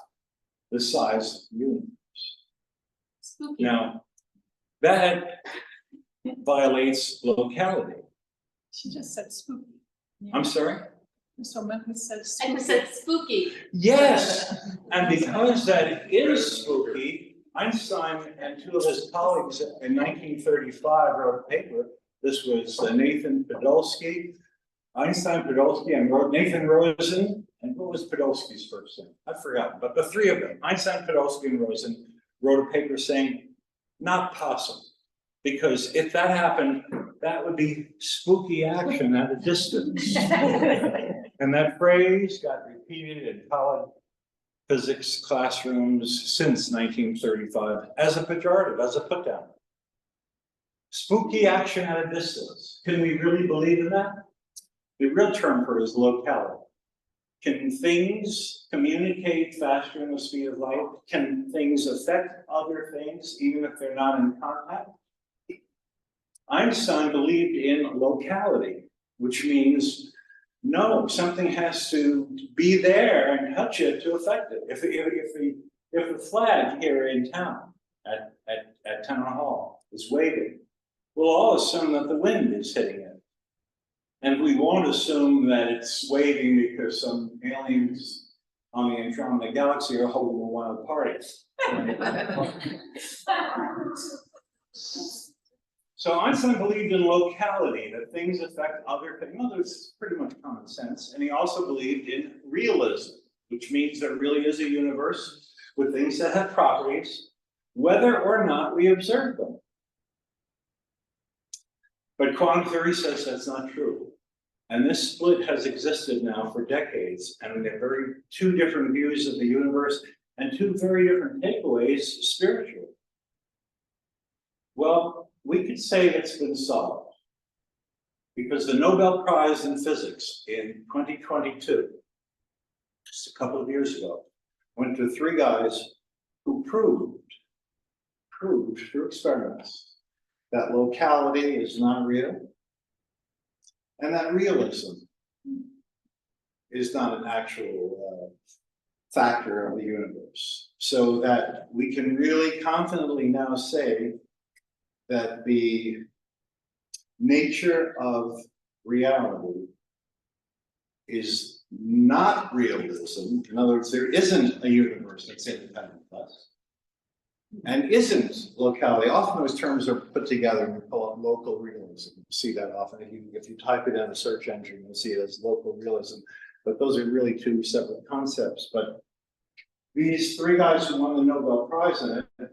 the size of the universe. Spooky. Now, that violates locality. She just said spooky. I'm sorry? So Memphis said I spooky. just said spooky. Yes, and because that is spooky, Einstein and two of his colleagues in 1935 wrote a paper. This was Nathan Podolsky, Einstein, Podolsky, and Nathan Rosen. And what was Podolsky's first name? I've forgotten, but the three of them, Einstein, Podolsky, and Rosen, wrote a paper saying, not possible. Because if that happened, that would be spooky action at a distance. And that phrase got repeated in college physics classrooms since 1935 as a pejorative, as a put down. Spooky action at a distance. Can we really believe in that? The real term for it is locality. Can things communicate faster than the speed of light? Can things affect other things even if they're not in contact? Einstein believed in locality, which means no, something has to be there and touch it to affect it. If the flag here in town at town hall is waving, we'll all assume that the wind is hitting it. And we won't assume that it's waving because some aliens on the Andromeda galaxy are holding a wild party. So Einstein believed in locality, that things affect other things. Well, it's pretty much common sense. And he also believed in realism, which means there really is a universe with things that have properties, whether or not we observe them. But quantum theory says that's not true. And this split has existed now for decades, and there are two different views of the universe and two very different takeaways spiritually. Well, we could say it's been solved, because the Nobel Prize in Physics in 2022, just a couple of years ago, went to three guys who proved through experiments that locality is not real, and that realism is not an actual factor of the universe. So that we can really confidently now say that the nature of reality is not realism. In other words, there isn't a universe that's independent of us, and isn't locality. Often those terms are put together and we call it local realism. You see that often. If you type it in a search engine, you'll see it as local realism. But those are really two separate concepts. But these three guys who won the Nobel Prize in it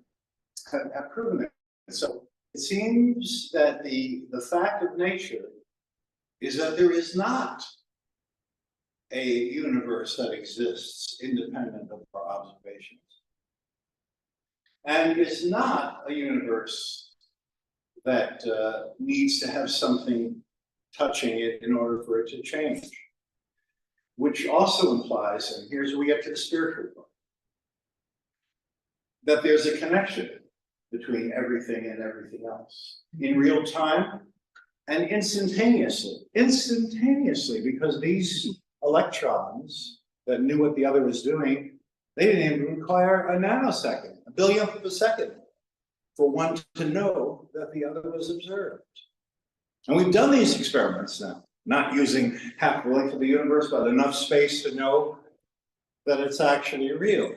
have proven it. So it seems that the fact of nature is that there is not a universe that exists independent of our observations, and is not a universe that needs to have something touching it in order for it to change, which also implies, and here's where we get to the spiritual part, that there's a connection between everything and everything else in real time and instantaneously, because these electrons that knew what the other was doing, they didn't even require a nanosecond, a billionth of a second, for one to know that the other was observed. And we've done these experiments now, not using half the length of the universe, but enough space to know that it's actually real.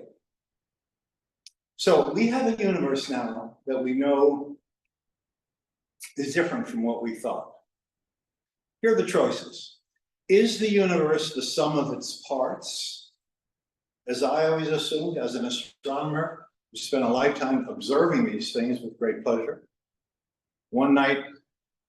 So we have a universe now that we know is different from what we thought. Here are the choices. Is the universe the sum of its parts? As I always assumed, as an astronomer, who spent a lifetime observing these things with great pleasure. One night,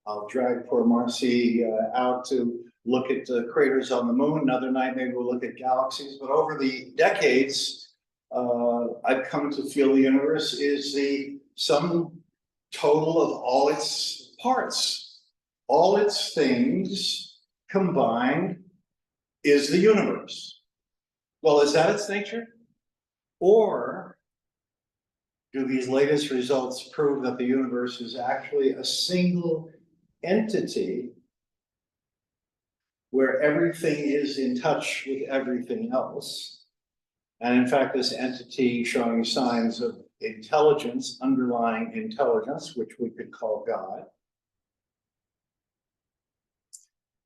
I'll drag poor Marcy out to look at craters on the moon. Another night, maybe we'll look at galaxies. But over the decades, I've come to feel the universe is the sum total of all its parts. All its things combined is the universe. Well, is that its nature? Or do these latest results prove that the universe is actually a single entity where everything is in touch with everything else? And in fact, this entity showing signs of intelligence, underlying intelligence, which we could call God.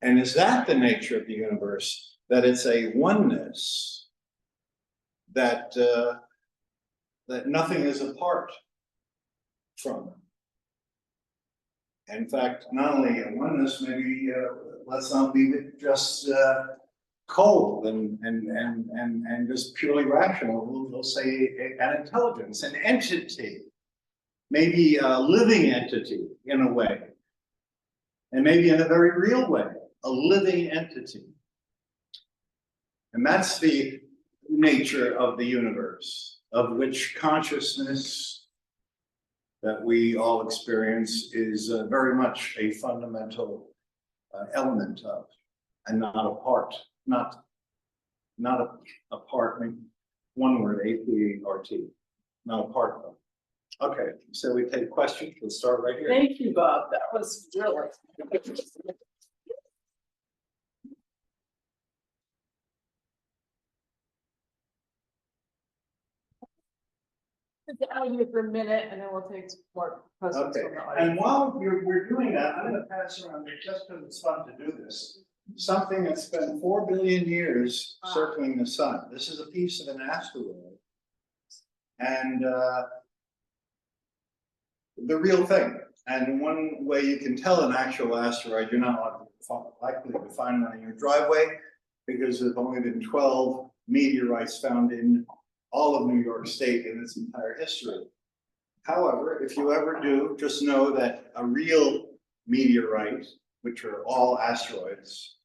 And is that the nature of the universe, that it's a oneness, that that nothing is apart from? In fact, not only a oneness, maybe let's not leave it just cold and just purely rational. We'll say an intelligence, an entity, maybe a living entity in a way, and maybe in a very real way, a living entity. And that's the nature of the universe, of which consciousness that we all experience is very much a fundamental element of, and not a part, not a part, I mean, one word, A-P-A-R-T, not a part of. Okay, so we take questions. We'll start right here. Thank you, Bob. That was really. I'll you for a minute and then we'll take some more questions Okay, from the audience. and while we're doing that, I'm going to pass around, just because it's fun to do this, something that's been 4 billion years circling the sun. This is a piece of an asteroid. And the real thing. And one way you can tell an actual asteroid, you're not likely to find one in your driveway, because there's only been 12 meteorites found in all of New York State in its entire history. However, if you ever do, just know that a real meteorite, which are all asteroids,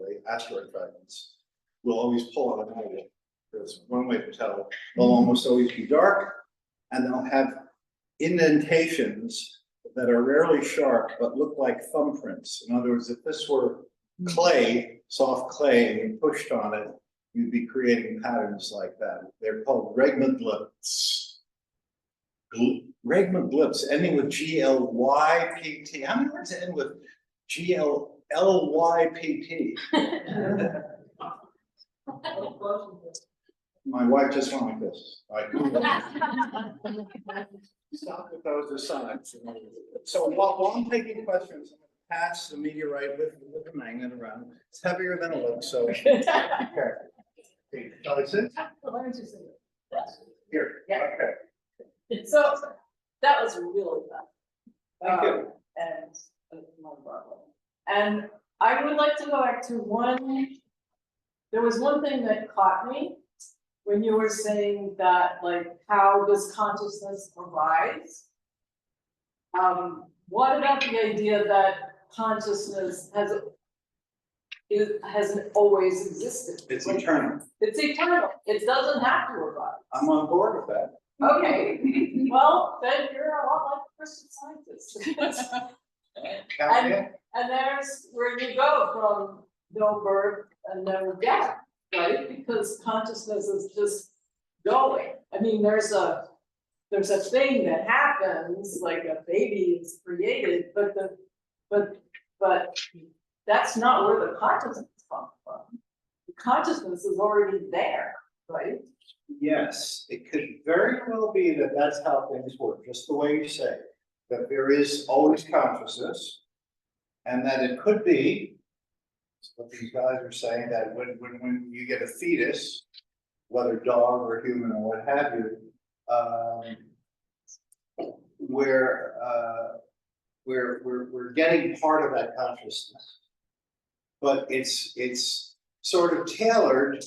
right, asteroid fragments, will always pull out a negative. There's one way to tell. They'll almost always be dark, and they'll have indentations that are rarely sharp, but look like thumbprints. In other words, if this were clay, soft clay, and you pushed on it, you'd be creating patterns like that. They're called regmaglypts. Regmaglypts, ending with G-L-Y-P-T. How many words end with G-L-L-Y-P-T? My wife just went like this. Stop with those asides. So while I'm taking questions, I'm going to pass the meteorite with the magnet around. It's heavier than it looks, so be careful. Okay, shall I sit? Why don't you say that? Here. Yeah. Okay. So that was really fun. Thank you. And no problem. And I would like to go back to there was one thing that caught me when you were saying that, like, how does consciousness arise? What about the idea that consciousness hasn't always existed? It's Like, eternal. It's eternal. It doesn't have to arise. I'm on board with that. Okay, well, then you're a lot like a Christian Scientist. And there's where you go from no birth and no death, right? Because consciousness is just going. I mean, there's a thing that happens, like a baby is created, but that's not where the consciousness comes from. The consciousness is already there, right? Yes, it could very well be that that's how things work, just the way you say, that there is always consciousness. And that it could be, what these guys are saying, that when you get a fetus, whether dog or human or what have you, we're getting part of that consciousness, but it's sort of tailored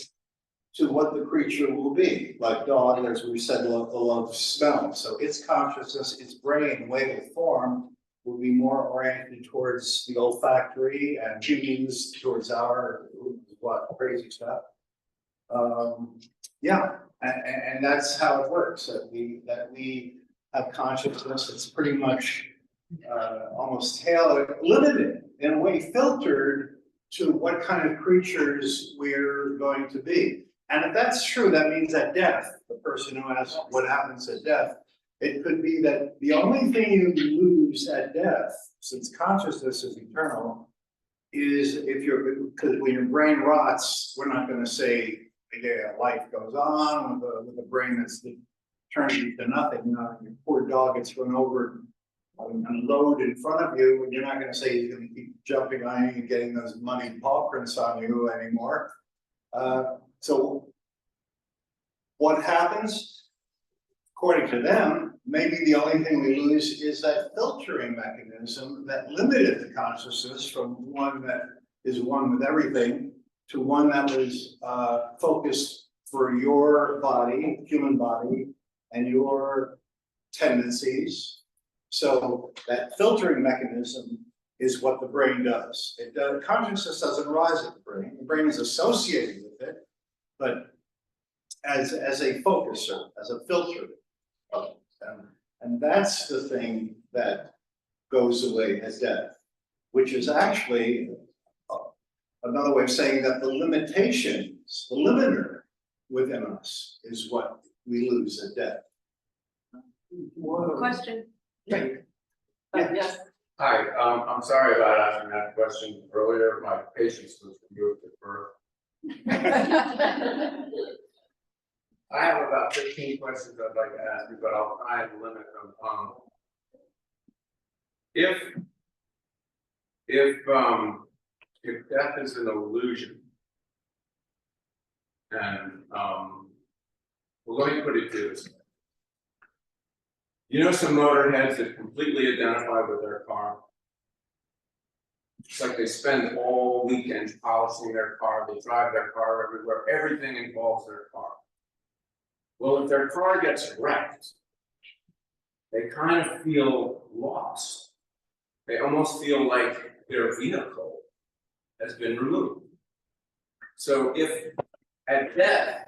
to what the creature will be. Like dog, as we said, love smell. So its consciousness, its brain, way it will form, will be more oriented towards the olfactory, and humans towards our what crazy stuff. Yeah, and that's how it works. That we have consciousness. It's pretty much almost tailored, limited in a way, filtered to what kind of creatures we're going to be. And if that's true, that means at death, the person who asks what happens at death, it could be that the only thing you lose at death, since consciousness is eternal, is because when your brain rots, we're not going to say, yeah, life goes on with a brain that's turned into nothing. Your poor dog gets run over on a load in front of you, and you're not going to say he's going to keep jumping on you and getting those muddy paw prints on you anymore. So what happens? According to them, maybe the only thing we lose is that filtering mechanism that limited the consciousness from one that is one with everything to one that was focused for your body, human body, and your tendencies. So that filtering mechanism is what the brain does. Consciousness doesn't arise at the brain. The brain is associated with it, but as a focuser, as a filter. And that's the thing that goes away at death, which is actually another way of saying that the limitations, the limiter within us is what we lose at death. Question. Yes. Hi, I'm sorry about asking that question earlier. My patience was removed at birth. I have about 15 questions I'd like to ask you, but I'll try and limit them. If death is an illusion, and well, let me put it this way. You know some motorheads that completely identify with their car? It's like they spend all weekend polishing their car, they drive their car everywhere, everything involves their car. Well, if their car gets wrecked, they kind of feel lost. They almost feel like their vehicle has been removed. So if at death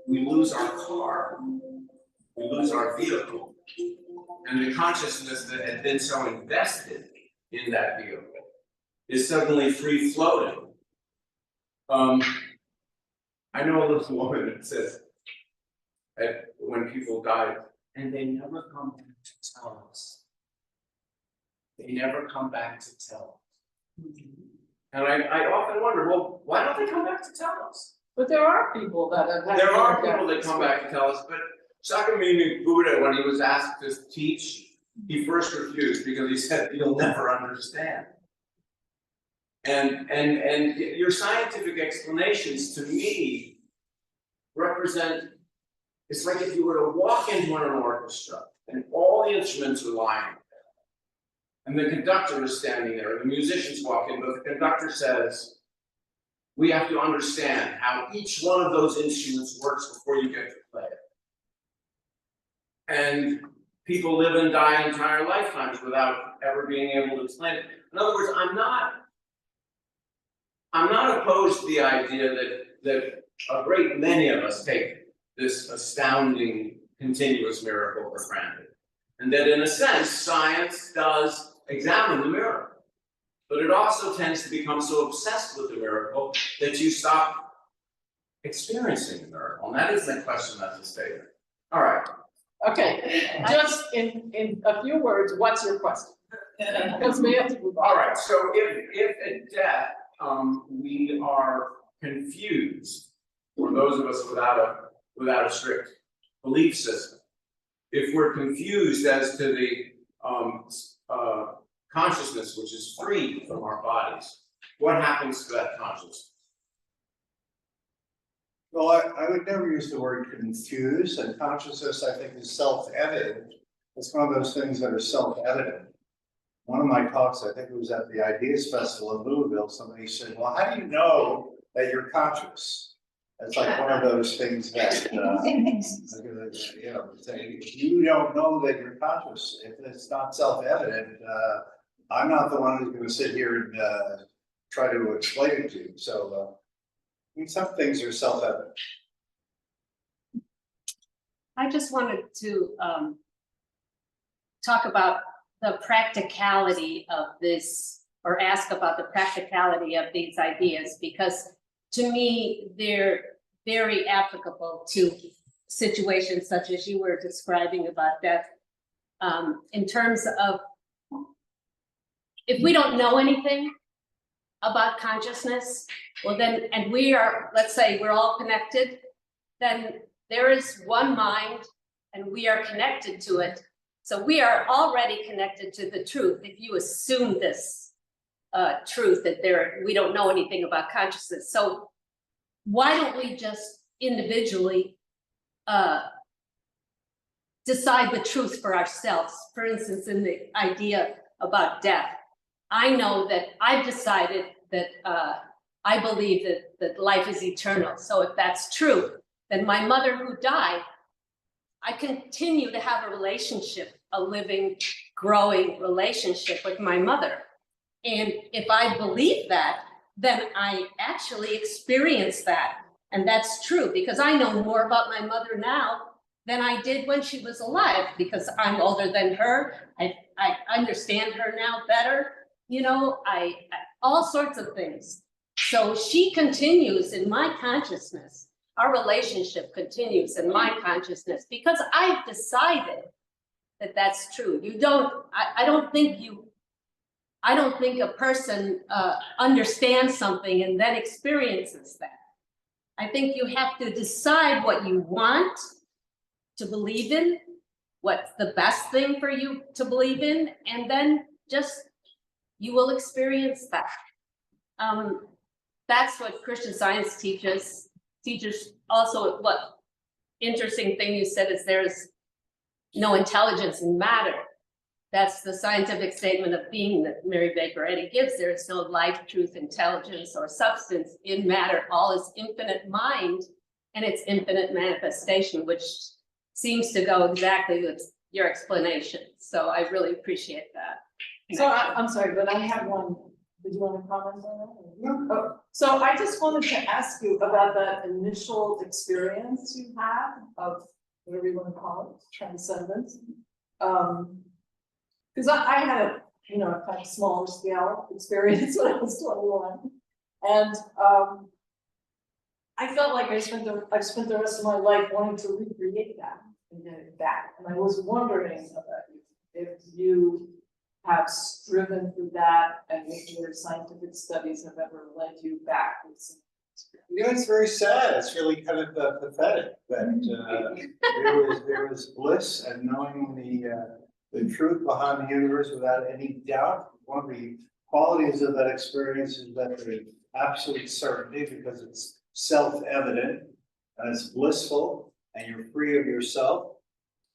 we lose our car, we lose our vehicle, and the consciousness that had been so invested in that vehicle is suddenly free floating. I know a little woman that says, when people die, and they never come back to tell us. They never come back to tell us. And I often wonder, well, why don't they come back to tell us? But there are people that have had. There are people that come back to tell us, but Shakyamuni Buddha, when he was asked to teach, he first refused because he said, "You'll never understand." And your scientific explanations to me represent, it's like if you were to walk into an orchestra and all the instruments are lying there, and the conductor is standing there, and the musicians walk in, but the conductor says, "We have to understand how each one of those instruments works before you get to play it." And people live and die entire lifetimes without ever being able to explain it. In other words, I'm not opposed to the idea that a great many of us take this astounding continuous miracle for granted. And that in a sense, science does examine the miracle. But it also tends to become so obsessed with the miracle that you stop experiencing the miracle. And that isn't a question, that's a statement. All right. Okay, just in a few words, what's your question? Because we have to move on. All right, so if at death we are confused, or those of us without a strict belief system, if we're confused as to the consciousness which is free from our bodies, what happens to that consciousness? Well, I would never use the word confuse, and consciousness, I think, is self-evident. It's one of those things that are self-evident. One of my talks, I think it was at the Ideas Festival in Louisville, somebody said, well, how do you know that you're conscious? It's like one of those things that, you know, say, you don't know that you're conscious. If it's not self-evident, I'm not the one who's gonna sit here and try to explain it to you. So, I mean, some things are self-evident. I just wanted to talk about the practicality of this, or ask about the practicality of these ideas, because to me, they're very applicable to situations such as you were describing about death. In terms of, if we don't know anything about consciousness, well then, and we are, let's say we're all connected, then there is one mind and we are connected to it. So we are already connected to the truth. If you assume this truth that we don't know anything about consciousness. So why don't we just individually decide the truth for ourselves? For instance, in the idea about death, I know that I've decided that I believe that life is eternal. So if that's true, then my mother who died, I continue to have a relationship, a living, growing relationship with my mother. And if I believe that, then I actually experience that. And that's true, because I know more about my mother now than I did when she was alive, because I'm older than her. I understand her now better, you know, all sorts of things. So she continues in my consciousness. Our relationship continues in my consciousness because I've decided that that's true. You don't, I don't think a person understands something and then experiences that. I think you have to decide what you want to believe in, what's the best thing for you to believe in, and then just, you will experience that. That's what Christian Science teaches. Teachers also, what interesting thing you said is there's no intelligence in matter. That's the scientific statement of being that Mary Baker Eddy gives. There is no life, truth, intelligence, or substance in matter. All is infinite mind and its infinite manifestation, which seems to go exactly with your explanation. So I really appreciate that. So I'm sorry, but I have one. Did you want to comment on that? No. Oh, so I just wanted to ask you about that initial experience you had of whatever you want to call it, transcendence. Because I had a, you know, a kind of smaller scale experience when I was 21, and I felt like I've spent the rest of my life wanting to recreate that and get it back. And I was wondering about you, if you have striven through that, and if your scientific studies have ever led you back with some experience. You know, it's very sad. It's really kind of pathetic that there was bliss and knowing the truth behind the universe without any doubt. One of the qualities of that experience is that the absolute certainty, because it's self-evident and it's blissful, and you're free of yourself,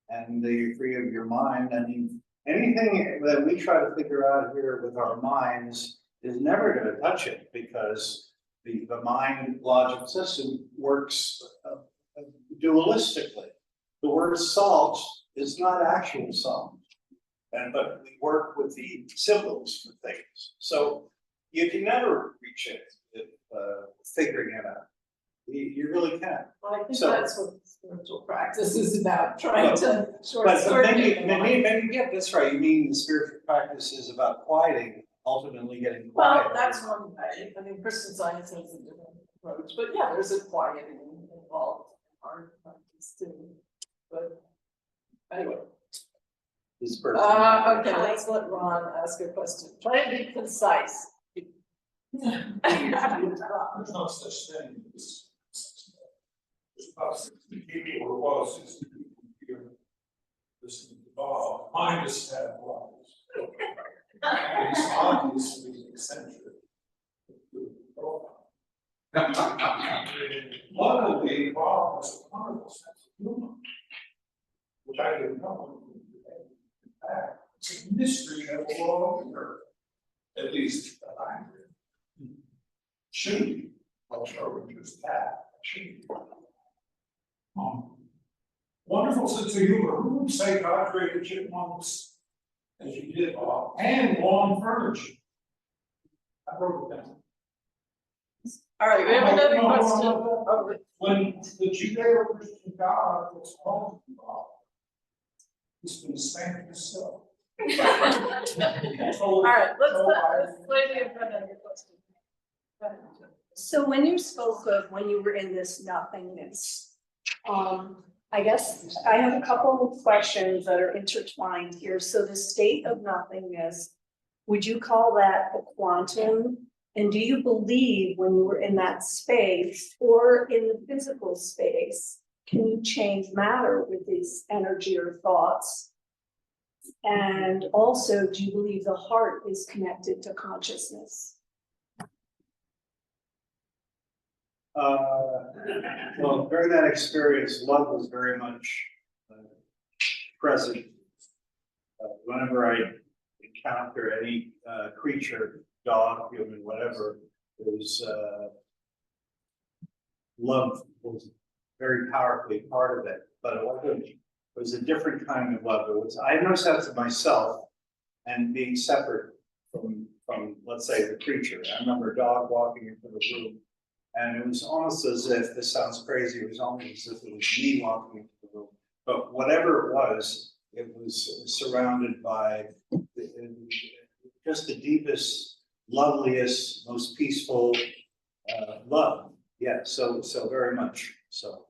and you're free of your mind. I mean, anything that we try to figure out here with our minds is never going to touch it, because the mind logic system works dualistically. The word salt is not actual salt, but we work with the symbols for things. So you can never reach it with figuring it out. You really can. Well, I think So, that's what spiritual practice is about, trying to short but circuit. maybe, yeah, that's right. You mean the spiritual practice is about quieting, ultimately getting quiet. Well, that's one way. I mean, Christian Science has a different approach, but yeah, there's a quieting involved in our practice too. But anyway. This person. Okay, let's let Ron ask a question. Try to be concise. There's no such thing as about 60 people or was 60 people here listening to Bob. Mine just had lives. Luckily, Bob has a wonderful sense of humor, which I didn't know. In fact, it's a mystery that will all occur, at least that I'm in. Shouldn't be. I'll show you just that. Shouldn't be. Wonderful sense of humor. Who would say God created chipmunks as you did, Bob, and lawn furniture? I wrote it down. All right, we have another question. Oh, When the Judeo-Christian God was called Bob, he's been saying himself. All right, let's play the another question. Go ahead. So when you spoke of when you were in this nothingness, I guess I have a couple of questions that are intertwined here. So the state of nothingness, would you call that the quantum? And do you believe when you were in that space or in the physical space, can you change matter with this energy or thoughts? And also, do you believe the heart is connected to consciousness? Well, during that experience, love was very much present. Whenever I encounter any creature, dog, human, whatever, it was love was very powerfully part of it, but it was a different kind of love. It was, I had no sense of myself and being separate from let's say the creature. I remember a dog walking into the room, and it was almost as if, this sounds crazy, it was almost as if it was me walking into the room. But whatever it was surrounded by just the deepest, loveliest, most peaceful love. Yeah, so very much so.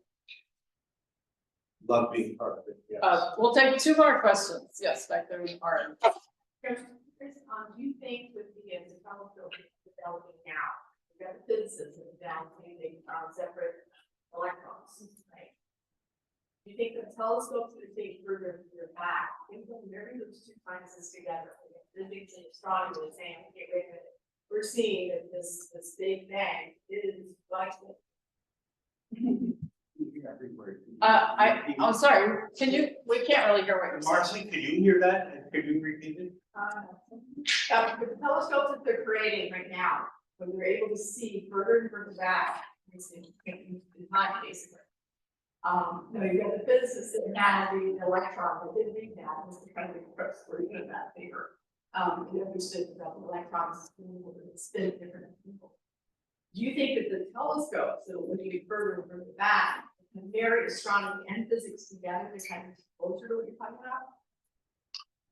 Love being part of it, yes. We'll take two more questions. Yes, back there in orange. Chris, do you think with the telescope developing now, we've got the physicists that are down using separate electrons, right? Do you think the telescopes that take further back, you can marry those two sciences together? Physics and astronomy is saying, okay, wait a minute, we're seeing that this big bang is like. I'm sorry, we can't really hear what you're saying. Marcy, can you hear that? And could you repeat it? The telescopes that they're creating right now, when they're able to see further and further back, in time basically. You got the physicists that have the electron, they didn't think that, was the kind of crux for even that paper. They understood about the electrons spin at different people. Do you think that the telescopes that will be further and further back can marry astronomy and physics together to kind of closer to what you're talking about?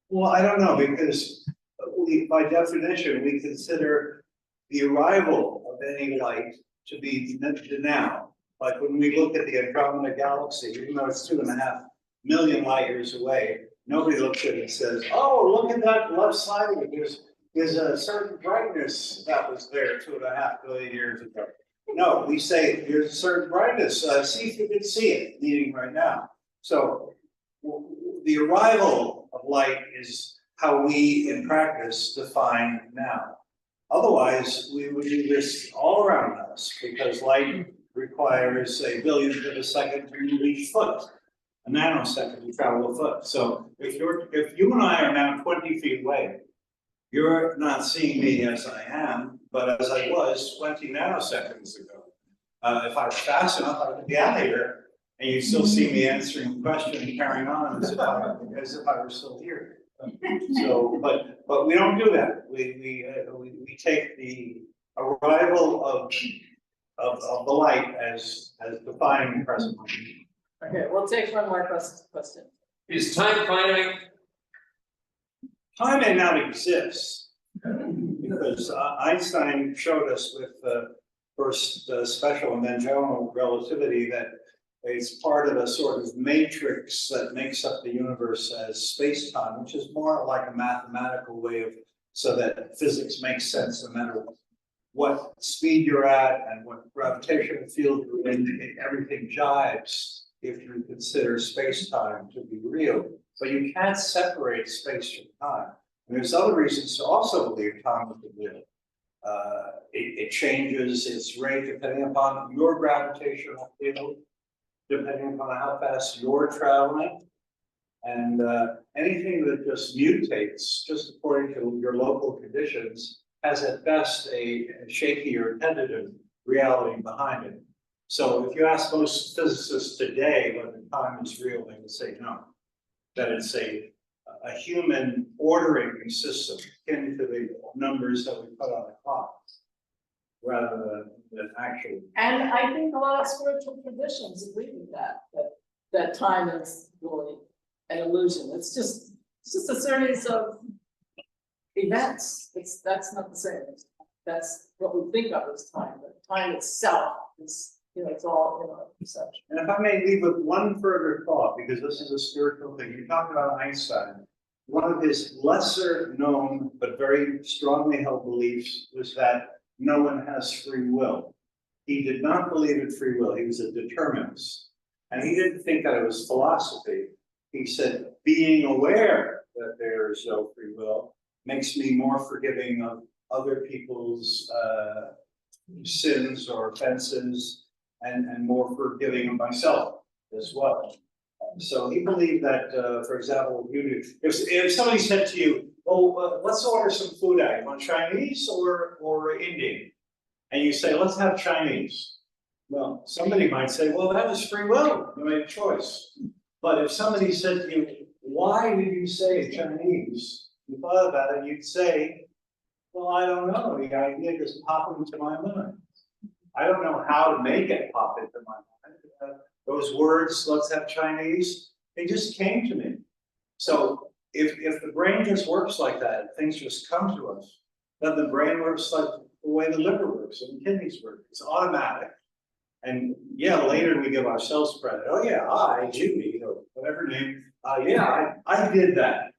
Well, I don't know, because by definition, we consider the arrival of any light to be the now. Like when we look at the Andromeda galaxy, even though it's 2.5 million light years away, nobody looks at it and says, oh, look at that left side of it. There's a certain brightness that was there 2.5 billion years ago. No, we say there's a certain brightness. See if you can see it, meaning right now. So the arrival of light is how we, in practice, define now. Otherwise, we would do this all around us because light requires a billionth of a second to move each foot. A nanosecond to travel a foot. So if you and I are now 20 feet away, you're not seeing me as I am, but as I was 20 nanoseconds ago. If I were fast enough, I could be out of here, and you'd still see me answering the question and carrying on as if I were still here. So, but we don't do that. We take the arrival of the light as defining the present moment. Okay, we'll take one more question. Is time finite? Time may not exist, because Einstein showed us with first special and then general relativity that it's part of a sort of matrix that makes up the universe as space-time, which is more like a mathematical way of, so that physics makes sense no matter what speed you're at and what gravitational field you're in, everything jives if you consider space-time to be real. But you can't separate space from time. And there's other reasons to also believe time is real. It changes its rate depending upon your gravitational field, depending upon how fast you're traveling. And anything that just mutates, just according to your local conditions, has at best a shaky or tentative reality behind it. So if you ask most physicists today whether time is real, they would say no. That it's a human ordering system akin to the numbers that we put on the clock, rather than actual. And I think a lot of spiritual traditions agree with that time is really an illusion. It's just a series of events. That's not the same. That's what we think of as time, but time itself is, it's all in our perception. And if I may leave with one further thought, because this is a spiritual thing, you talk about Einstein. One of his lesser known but very strongly held beliefs was that no one has free will. He did not believe in free will. He was a determinist. And he didn't think that it was philosophy. He said, being aware that there is no free will makes me more forgiving of other people's sins or offenses, and more forgiving of myself as well. So he believed that, for example, if somebody said to you, "Oh, let's order some food out. You want Chinese or Indian?" and you say, "Let's have Chinese." Well, somebody might say, "Well, that was free will. You made a choice." But if somebody said to you, "Why did you say Chinese?" you thought about it, you'd say, "Well, I don't know. The idea just popped into my mind. I don't know how to make it pop into my mind. Those words, let's have Chinese, they just came to me." So if the brain just works like that, things just come to us, then the brain works like the way the liver works and the kidneys work. It's automatic. And yeah, later we give ourselves credit. Oh yeah, Judy, or whatever name, yeah, I did that.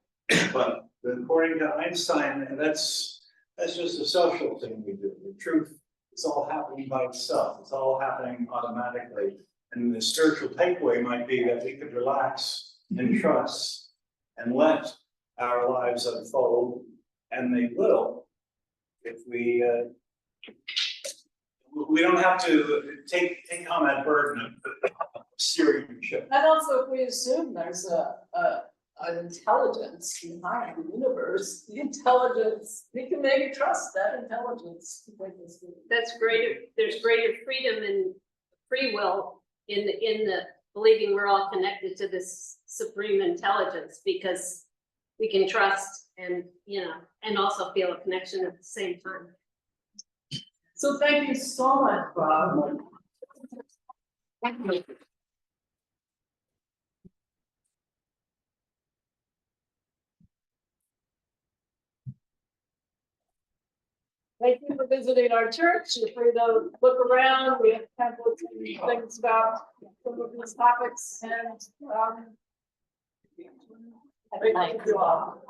But according to Einstein, that's just a social thing we do. The truth, it's all happening by itself. It's all happening automatically. And the spiritual takeaway might be that we could relax and trust and let our lives unfold, and they will, if we don't have to take on that burden of steering the ship. And also, if we assume there's an intelligence behind the universe, the intelligence, we can maybe trust that intelligence. That's greater, there's greater freedom and free will in the believing we're all connected to this supreme intelligence, because we can trust and, and also feel a connection at the same time. So thank you so much, Bob. Thank you for visiting our church. You're free to look around. We have pamphlets and things about some of these topics, and thank you all.